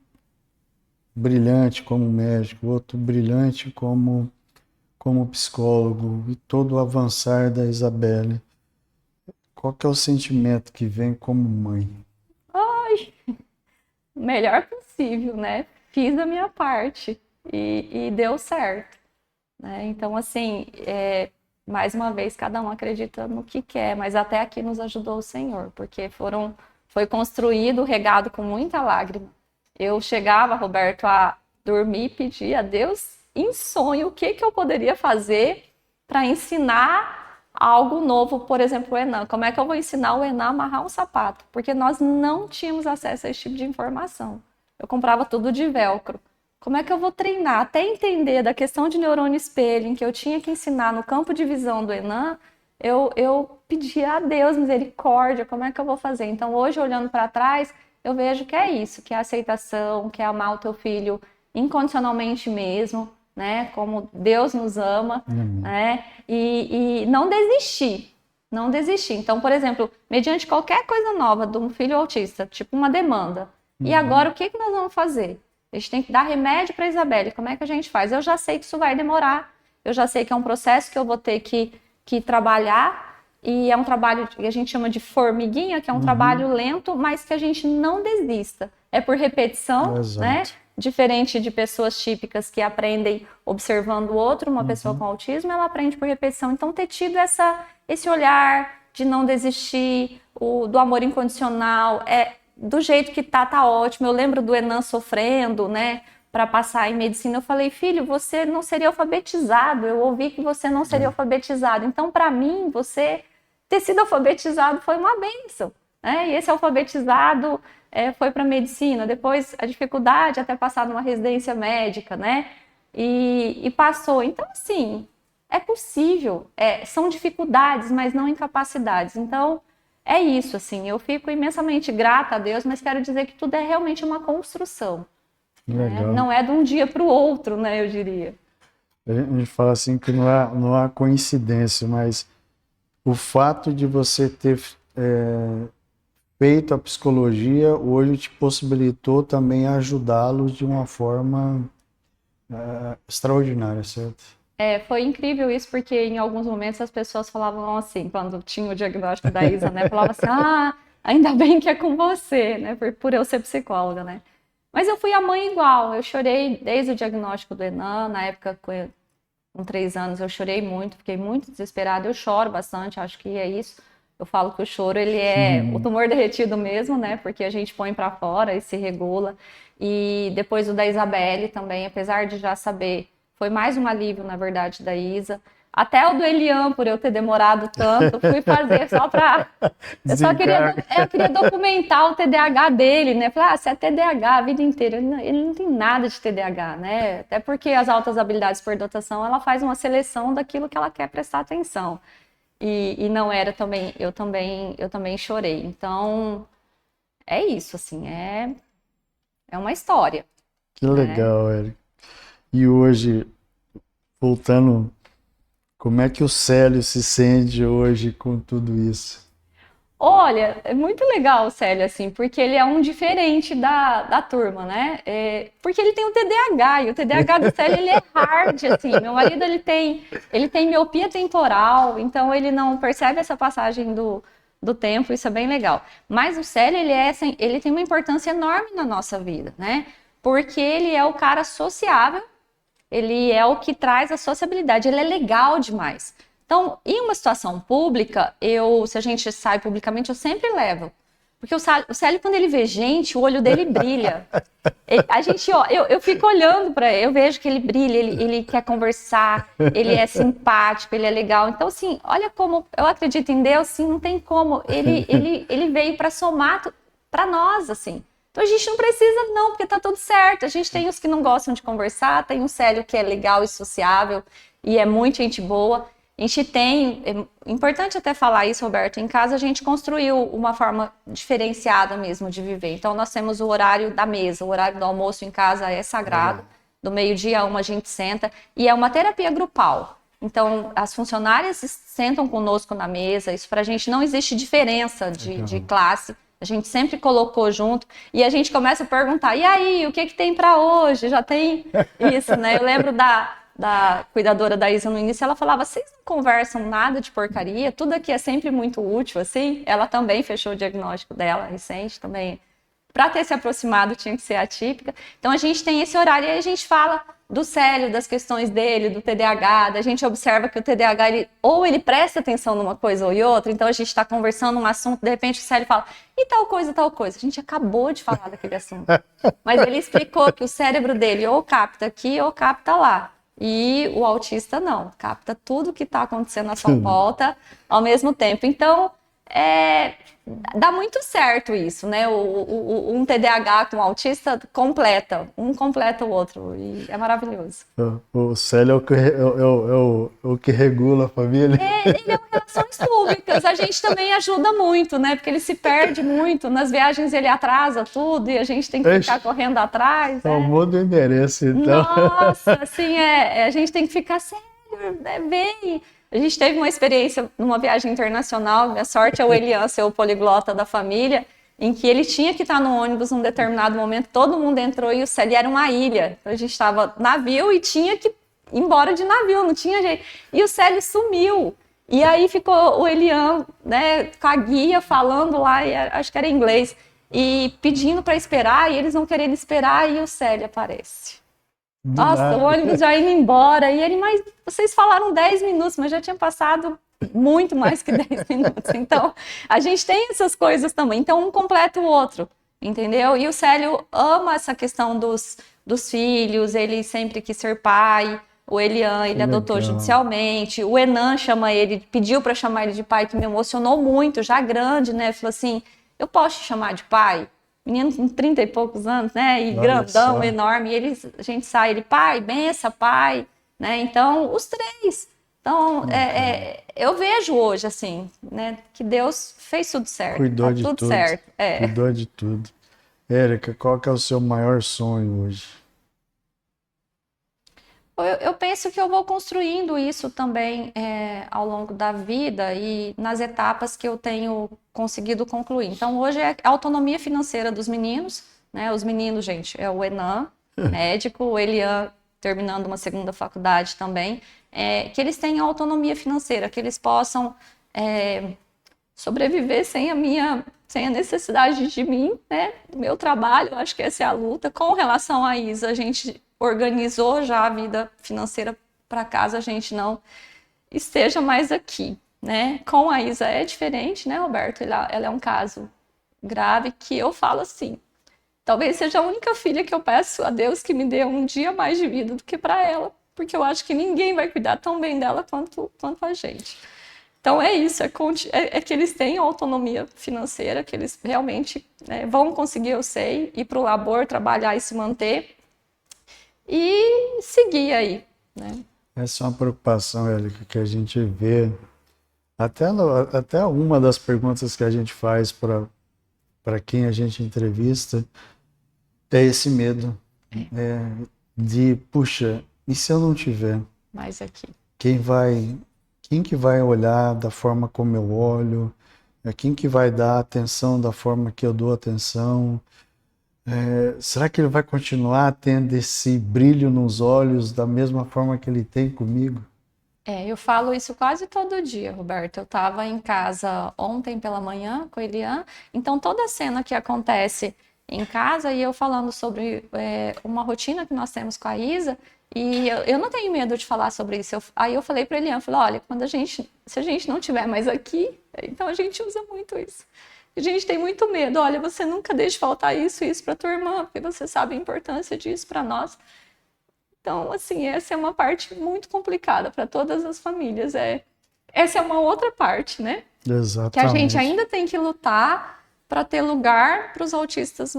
A: brilhante como médico, outro brilhante como psicólogo, e todo o avançar da Isabelle, qual que é o sentimento que vem como mãe?
B: O melhor possível, né? Fiz a minha parte e deu certo, né? Então, assim, mais uma vez, cada um acredita no que quer, mas até aqui nos ajudou o Senhor, porque foi construído, regado com muita lágrima. Eu chegava, Roberto, a dormir e pedir a Deus em sonho o que eu poderia fazer para ensinar algo novo, por exemplo, o Enan. Como é que eu vou ensinar o Enan a amarrar um sapato? Porque nós não tínhamos acesso a esse tipo de informação. Eu comprava tudo de velcro. Como é que eu vou treinar? Até entender da questão de neurônio espelho, em que eu tinha que ensinar no campo de visão do Enan, eu pedia a Deus misericórdia, como é que eu vou fazer? Então, hoje, olhando para trás, eu vejo que é isso, que é a aceitação, que é amar o teu filho incondicionalmente mesmo, né? Como Deus nos ama, né? E não desistir. Não desistir. Então, por exemplo, mediante qualquer coisa nova de um filho autista, tipo uma demanda, e agora o que nós vamos fazer? A gente tem que dar remédio para a Isabelle. Como é que a gente faz? Eu já sei que isso vai demorar. Eu já sei que é um processo que eu vou ter que trabalhar. E é um trabalho que a gente chama de formiguinha, que é um trabalho lento, mas que a gente não desista. É por repetição, né? Diferente de pessoas típicas que aprendem observando o outro, uma pessoa com autismo, ela aprende por repetição. Então, ter tido esse olhar de não desistir, do amor incondicional, do jeito que tá ótimo. Eu lembro do Enan sofrendo, né, para passar em medicina. Eu falei, filho, você não seria alfabetizado. Eu ouvi que você não seria alfabetizado. Então, para mim, você ter sido alfabetizado foi uma bênção, né? E esse alfabetizado foi para medicina. Depois, a dificuldade até passar numa residência médica, né? E passou. Então, assim, é possível. São dificuldades, mas não incapacidades. Então, é isso, assim. Eu fico imensamente grata a Deus, mas quero dizer que tudo é realmente uma construção. Né? Não é de um dia para o outro, né? Eu diria.
A: A gente fala assim que não há coincidência, mas o fato de você ter feito a psicologia hoje te possibilitou também ajudá-los de uma forma extraordinária, certo?
B: Foi incrível isso, porque em alguns momentos as pessoas falavam assim, quando tinha o diagnóstico da Isa, né? Falavam assim, ainda bem que é com você, né? Por eu ser psicóloga, né? Mas eu fui a mãe igual, eu chorei desde o diagnóstico do Enan, na época com 3 anos eu chorei muito, fiquei muito desesperada, eu choro bastante, acho que é isso. Eu falo que o choro, ele é o tumor derretido mesmo, né? Porque a gente põe para fora e se regula. E depois o da Isabelle também, apesar de já saber, foi mais um alívio, na verdade, da Isa. Até o do Elian, por eu ter demorado tanto, fui fazer só para... Eu queria documentar o TDAH dele, né? Falei, se é TDAH a vida inteira, ele não tem nada de TDAH, né? Até porque as altas habilidades por dotação, ela faz uma seleção daquilo que ela quer prestar atenção. E não era também, eu também chorei. Então, é isso, assim, é uma história.
A: Que legal, Érica. E hoje, voltando, como é que o Célio se sente hoje com tudo isso?
B: Olha, é muito legal o Célio, assim, porque ele é um diferente da turma, né? Porque ele tem o TDAH, e o TDAH do Célio, ele é hard, assim. Meu marido, ele tem miopia temporal, então ele não percebe essa passagem do tempo, isso é bem legal. Mas o Célio, ele tem uma importância enorme na nossa vida, né? Porque ele é o cara sociável, ele é o que traz a sociabilidade, ele é legal demais. Então, em uma situação pública, se a gente sai publicamente, eu sempre levo. Porque o Célio, quando ele vê gente, o olho dele brilha. Eu fico olhando para ele, eu vejo que ele brilha, ele quer conversar, ele é simpático, ele é legal. Então, assim, olha como eu acredito em Deus, assim, não tem como. Ele veio para somar para nós, assim. Então, a gente não precisa, não, porque tá tudo certo. A gente tem os que não gostam de conversar, tem o Célio que é legal e sociável, e é muito gente boa. A gente tem, é importante até falar isso, Roberto, em casa a gente construiu uma forma diferenciada mesmo de viver. Então nós temos o horário da mesa, o horário do almoço em casa é sagrado, do meio-dia a 1 a gente senta, e é uma terapia grupal. Então as funcionárias sentam conosco na mesa, isso pra gente não existe diferença de classe, a gente sempre colocou junto, e a gente começa a perguntar, e aí, o que tem pra hoje? Já tem isso, né? Eu lembro da cuidadora da Isa no início, ela falava, vocês não conversam nada de porcaria, tudo aqui é sempre muito útil, assim. Ela também fechou o diagnóstico dela, recente, também. Para ter se aproximado tinha que ser atípica. Então a gente tem esse horário e a gente fala do Célio, das questões dele, do TDAH, a gente observa que o TDAH, ele presta atenção numa coisa ou em outra, então a gente está conversando um assunto, de repente o Célio fala, e tal coisa, tal coisa. A gente acabou de falar daquele assunto. Mas ele explicou que o cérebro dele ou capta aqui ou capta lá. E o autista não, capta tudo que está acontecendo à sua volta ao mesmo tempo. Então, dá muito certo isso, né? Um TDAH com autista um completa o outro, e é maravilhoso.
A: O Célio é o que regula a família.
B: Ele é um relações públicas, a gente também ajuda muito, né? Porque ele se perde muito, nas viagens ele atrasa tudo e a gente tem que ficar correndo atrás.
A: Muda o endereço, então.
B: Nossa, assim, a gente tem que ficar sério, bem. A gente teve uma experiência numa viagem internacional, minha sorte é o Elian ser o poliglota da família, em que ele tinha que estar no ônibus num determinado momento, todo mundo entrou e o Célio era uma ilha. Então a gente estava navio e tinha que ir embora de navio, não tinha jeito. E o Célio sumiu. E aí ficou o Elian, né, com a guia falando lá, acho que era em inglês, e pedindo para esperar, e eles não querendo esperar, e o Célio aparece. Nossa, o ônibus já indo embora, e ele, mas vocês falaram 10 minutos, mas já tinha passado muito mais que 10 minutos. Então, a gente tem essas coisas também. Então, um completa o outro, entendeu? E o Célio ama essa questão dos filhos, ele sempre quis ser pai. O Elian, ele adotou judicialmente. O Enan chama ele, pediu para chamar ele de pai, que me emocionou muito, já grande, né? Falou assim, eu posso te chamar de pai? Menino com 30 e poucos anos, né? E grandão, enorme. E a gente sai, ele, pai, benção, pai. Né? Então, os três. Então, eu vejo hoje, assim, né? Que Deus fez tudo certo.
A: Cuidou de
B: tudo
A: tudo.
B: Certo.
A: Cuidou de tudo. Érica, qual que é o seu maior sonho hoje?
B: Eu penso que eu vou construindo isso também ao longo da vida e nas etapas que eu tenho conseguido concluir. Então, hoje é a autonomia financeira dos meninos, né? Os meninos, gente, é o Enan, médico, o Elian, terminando uma segunda faculdade também, que eles tenham autonomia financeira, que eles possam sobreviver sem a necessidade de mim, né? Do meu trabalho, eu acho que essa é a luta. Com relação à Isa, a gente organizou já a vida financeira para caso a gente não esteja mais aqui. né? Com a Isa é diferente, né, Roberto? Ela é um caso grave que eu falo assim, talvez seja a única filha que eu peço a Deus que me dê um dia mais de vida do que para ela, porque eu acho que ninguém vai cuidar tão bem dela quanto a gente. Então é isso, é que eles têm autonomia financeira, que eles realmente, né, vão conseguir, eu sei, ir para o labor, trabalhar e se manter e seguir aí, né?
A: Essa é uma preocupação, Érica, que a gente vê. Até uma das perguntas que a gente faz para quem a gente entrevista é esse medo, de, puxa, e se eu não tiver?
B: Mas aqui.
A: Quem que vai olhar da forma como eu olho? Quem que vai dar atenção da forma que eu dou atenção? Será que ele vai continuar tendo esse brilho nos olhos da mesma forma que ele tem comigo?
B: Eu falo isso quase todo dia, Roberto. Eu estava em casa ontem pela manhã com a Elian, então toda cena que acontece em casa e eu falando sobre uma rotina que nós temos com a Isa, e eu não tenho medo de falar sobre isso. Aí eu falei para a Elian, falei, olha, se a gente não estiver mais aqui, então a gente usa muito isso. A gente tem muito medo, olha, você nunca deixe faltar isso e isso para tua irmã, porque você sabe a importância disso para nós. Então, assim, essa é uma parte muito complicada para todas as famílias. Essa é uma outra parte, né?
A: Exatamente.
B: Que a gente ainda tem que lutar para ter lugar para os autistas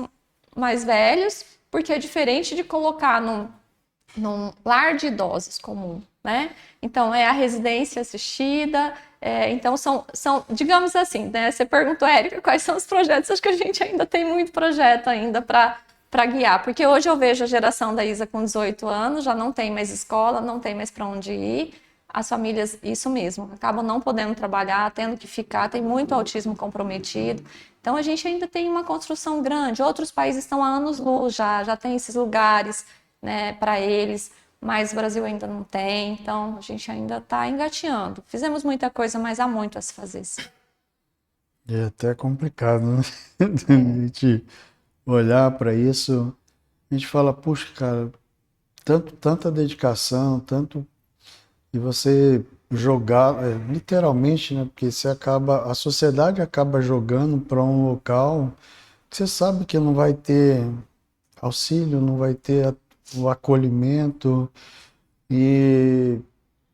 B: mais velhos, porque é diferente de colocar num lar de idosos comum, né? Então, é a residência assistida. Então, são, digamos assim, né? Você perguntou, Érica, quais são os projetos? Acho que a gente ainda tem muito projeto ainda para guiar, porque hoje eu vejo a geração da Isa com 18 anos, já não tem mais escola, não tem mais para onde ir, as famílias, isso mesmo, acabam não podendo trabalhar, tendo que ficar, tem muito autismo comprometido, então a gente ainda tem uma construção grande, outros países estão há anos-luz já tem esses lugares, né, para eles, mas o Brasil ainda não tem, então a gente ainda está engateando, fizemos muita coisa, mas há muito a se fazer. Sim.
A: É até complicado, né? A gente olhar para isso, a gente fala, puxa, cara, tanta dedicação, tanto, e você jogar, literalmente, né? Porque a sociedade acaba jogando para um local que você sabe que não vai ter auxílio, não vai ter o acolhimento e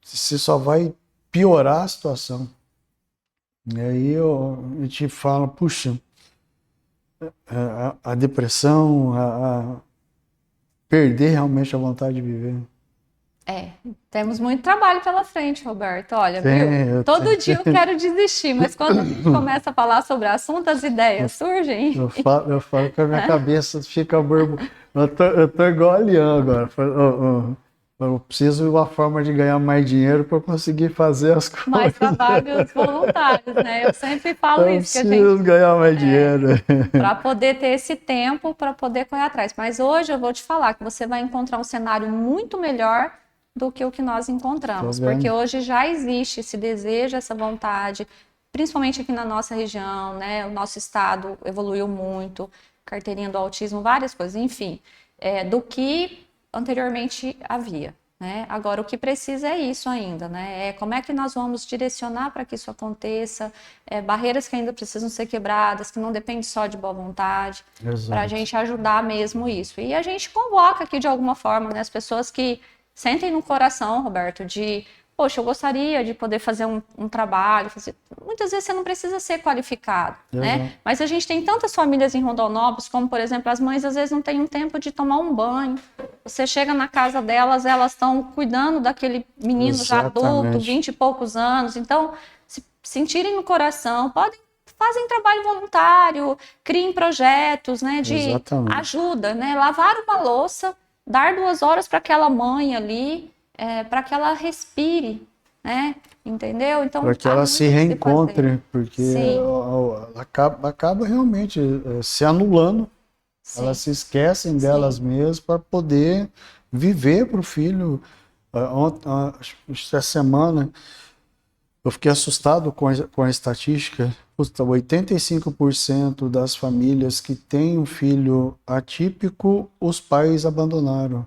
A: você só vai piorar a situação. E aí a gente fala, puxa, a depressão, perder realmente a vontade de viver.
B: Temos muito trabalho pela frente, Roberto. Olha, viu? Todo dia eu quero desistir, mas quando a gente começa a falar sobre o assunto, as ideias surgem.
A: Eu falo que a minha cabeça fica borbulhando. Eu tô igual a Lian agora. Eu preciso de uma forma de ganhar mais dinheiro para conseguir fazer as coisas.
B: Mais trabalhos voluntários, né? Eu sempre falo isso.
A: Eu preciso ganhar mais dinheiro.
B: Para poder ter esse tempo, para poder correr atrás. Mas hoje eu vou te falar que você vai encontrar um cenário muito melhor do que o que nós encontramos. Porque hoje já existe esse desejo, essa vontade, principalmente aqui na nossa região, né? O nosso estado evoluiu muito, carteirinha do autismo, várias coisas, enfim, do que anteriormente havia. Né? Agora, o que precisa é isso ainda, né? Como é que nós vamos direcionar para que isso aconteça, barreiras que ainda precisam ser quebradas, que não depende só de boa vontade, para a gente ajudar mesmo isso. E a gente convoca aqui de alguma forma, né, as pessoas que sentem no coração, Roberto, de, poxa, eu gostaria de poder fazer um trabalho, muitas vezes você não precisa ser qualificado, né? Mas a gente tem tantas famílias em Rondonópolis, como, por exemplo, as mães às vezes não têm um tempo de tomar um banho. Você chega na casa delas, elas estão cuidando daquele menino já adulto, 20 e poucos anos. Então, se sentirem no coração, fazem trabalho voluntário, criem projetos, né, de ajuda, né? Lavar uma louça, dar 2 horas para aquela mãe ali, para que ela respire, né? Entendeu? Então,
A: para que ela se reencontre, porque ela acaba realmente se anulando. Sim. Elas se esquecem delas mesmas para poder viver para o filho. Essa semana eu fiquei assustado com a estatística. 85% das famílias que têm um filho atípico, os pais abandonaram.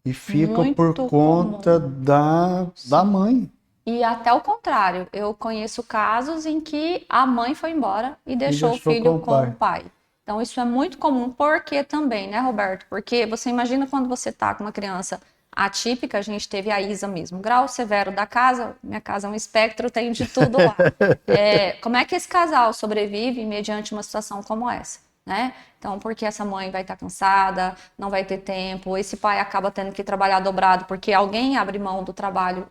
A: E ficam por conta da mãe.
B: E até o contrário, eu conheço casos em que a mãe foi embora e deixou o filho com o pai. Então, isso é muito comum. Por que também, né, Roberto? Porque você imagina quando você tá com uma criança atípica, a gente teve a Isa mesmo, grau severo da casa, minha casa é um espectro, tem de tudo lá. Como é que esse casal sobrevive mediante uma situação como essa, né? Então, porque essa mãe vai estar cansada, não vai ter tempo, esse pai acaba tendo que trabalhar dobrado porque alguém abre mão do trabalho,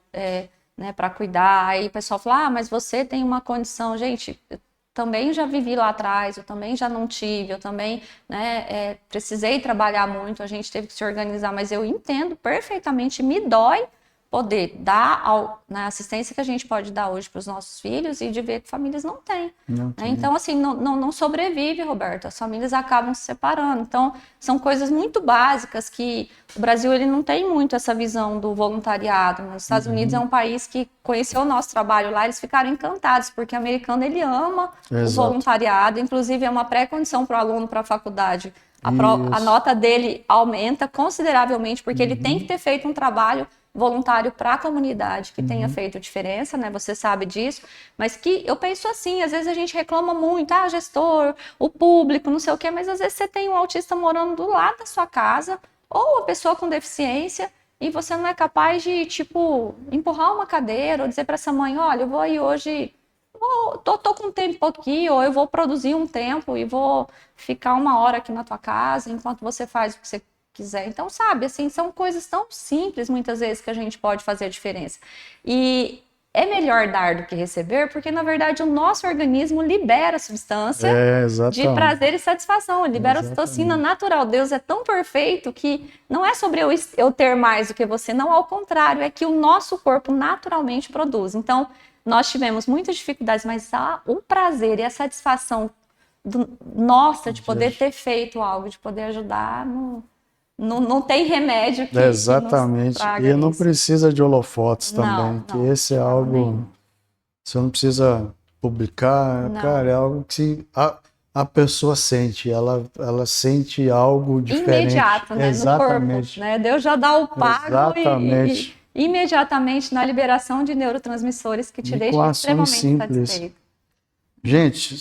B: né, para cuidar. Aí o pessoal fala, mas você tem uma condição. Gente, eu também já vivi lá atrás, eu também já não tive, eu também, né, precisei trabalhar muito, a gente teve que se organizar, mas eu entendo perfeitamente, me dói poder dar na assistência que a gente pode dar hoje para os nossos filhos e de ver que famílias não têm. Né? Então, assim, não sobrevive, Roberto. As famílias acabam se separando. Então, são coisas muito básicas que o Brasil ele não tem muito essa visão do voluntariado. Nos Estados Unidos é um país que conheceu o nosso trabalho lá, eles ficaram encantados, porque o americano ele ama o voluntariado, inclusive é uma pré-condição para o aluno para a faculdade. A nota dele aumenta consideravelmente, porque ele tem que ter feito um trabalho voluntário para a comunidade que tenha feito diferença, né? Você sabe disso, mas que eu penso assim, às vezes a gente reclama muito, gestor, o público, não sei o quê, mas às vezes você tem um autista morando do lado da sua casa, ou uma pessoa com deficiência, e você não é capaz de, tipo, empurrar uma cadeira, ou dizer para essa mãe, olha, eu vou aí hoje, tô com um tempo aqui, ou eu vou produzir um tempo e vou ficar 1 hora aqui na tua casa, enquanto você faz o que você quiser. Então, sabe, assim, são coisas tão simples, muitas vezes, que a gente pode fazer a diferença. E é melhor dar do que receber, porque, na verdade, o nosso organismo libera substância de prazer e satisfação, libera ocitocina natural. Deus é tão perfeito que não é sobre eu ter mais do que você, não, ao contrário, é que o nosso corpo naturalmente produz. Então, nós tivemos muitas dificuldades, mas o prazer e a satisfação nossa de poder ter feito algo, de poder ajudar, não tem remédio que
A: exatamente. Que e não precisa de holofotes também, que esse é algo você não precisa publicar, cara, é algo que a pessoa sente, ela sente algo diferente.
B: Imediato, né?
A: Exatamente.
B: No corpo, né? Deus já dá o pago e imediatamente na liberação de neurotransmissores que te deixam extremamente satisfeito.
A: Gente,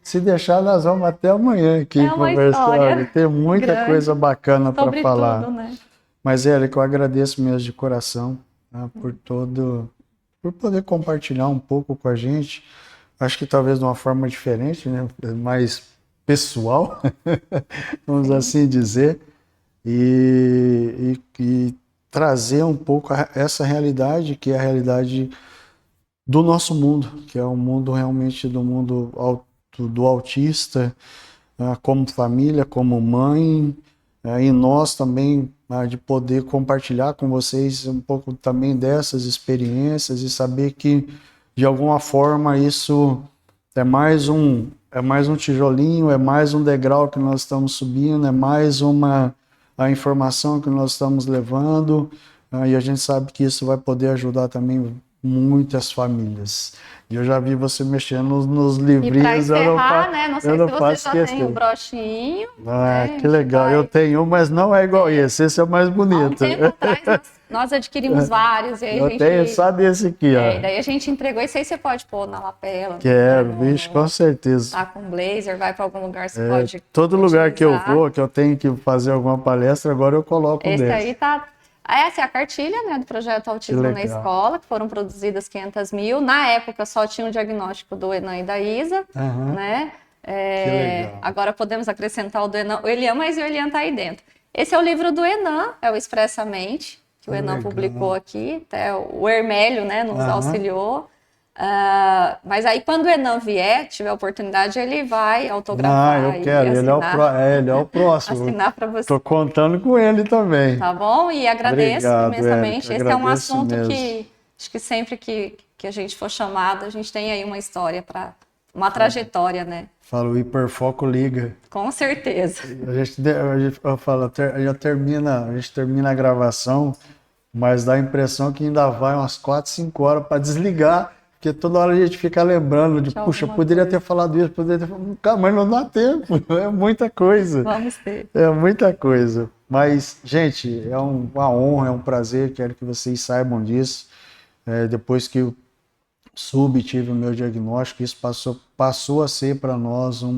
A: se deixar, nós vamos até amanhã aqui conversar. Tem muita coisa bacana para falar.
B: Tudo, né?
A: Mas, Érica, eu agradeço mesmo de coração, né, por poder compartilhar um pouco com a gente. Acho que talvez de uma forma diferente, né, mais pessoal, vamos assim dizer, e trazer um pouco essa realidade, que é a realidade do nosso mundo, que é o mundo realmente do mundo do autista, como família, como mãe, e nós também, de poder compartilhar com vocês um pouco também dessas experiências e saber que, de alguma forma, isso é mais um tijolinho, é mais um degrau que nós estamos subindo, é mais a informação que nós estamos levando, e a gente sabe que isso vai poder ajudar também muitas famílias. E eu já vi você mexendo nos livrinhos. E para
B: encerrar, né? Não sei se você já tem o brochinho.
A: Que legal. Eu tenho um, mas não é igual esse. Esse é o mais bonito. Há um
B: tempo atrás, nós adquirimos vários. E aí
A: eu tenho só desse aqui, ó.
B: E daí a gente entregou. Esse aí você pode pôr na lapela.
A: Quero, bicho, com certeza.
B: Tá com blazer, vai para algum lugar, você pode
A: todo lugar que eu vou, que eu tenho que fazer alguma palestra, agora eu coloco
B: esse aí tá... Essa é a cartilha, né, do projeto Autismo na Escola, que foram produzidas 500 mil. Na época só tinha o diagnóstico do Enan e da Isa, né? Agora podemos acrescentar o do Enan, o Elian, mas o Elian tá aí dentro. Esse é o livro do Enan, é o Expressamente, que o Enan publicou aqui, até o Hermélio, né, nos auxiliou. Mas aí quando o Enan vier, tiver a oportunidade, ele vai autografar.
A: Eu quero, ele é o próximo.
B: Assinar para você.
A: Tô contando com ele também.
B: Tá bom? E agradeço imensamente. Esse é um assunto que acho que sempre que a gente for chamado, a gente tem aí uma história uma trajetória, né?
A: Fala, o hiperfoco liga.
B: Com certeza.
A: A gente termina a gravação, mas dá a impressão que ainda vai umas 4, 5 horas para desligar. Porque toda hora a gente fica lembrando de, puxa, poderia ter falado isso, poderia ter falado... Cara, mas não dá tempo, é muita coisa.
B: Vamos ter.
A: É muita coisa. Mas, gente, é uma honra, é um prazer, quero que vocês saibam disso. depois que eu tive o meu diagnóstico, isso passou a ser para nós um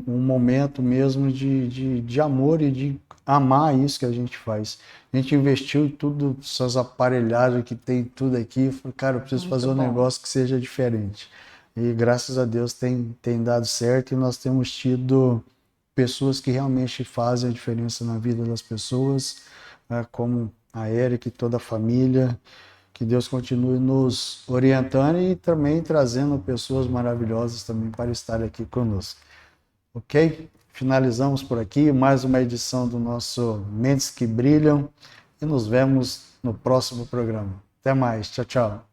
A: momento mesmo de amor e de amar isso que a gente faz. A gente investiu em tudo, essas aparelhagens que tem tudo aqui. Falei, cara, eu preciso fazer um negócio que seja diferente. E graças a Deus tem dado certo e nós temos tido pessoas que realmente fazem a diferença na vida das pessoas, como a Eric e toda a família. Que Deus continue nos orientando e também trazendo pessoas maravilhosas também para estar aqui conosco. Ok? Finalizamos por aqui mais uma edição do nosso Mentes que Brilham e nos vemos no próximo programa. Até mais. Tchau, tchau.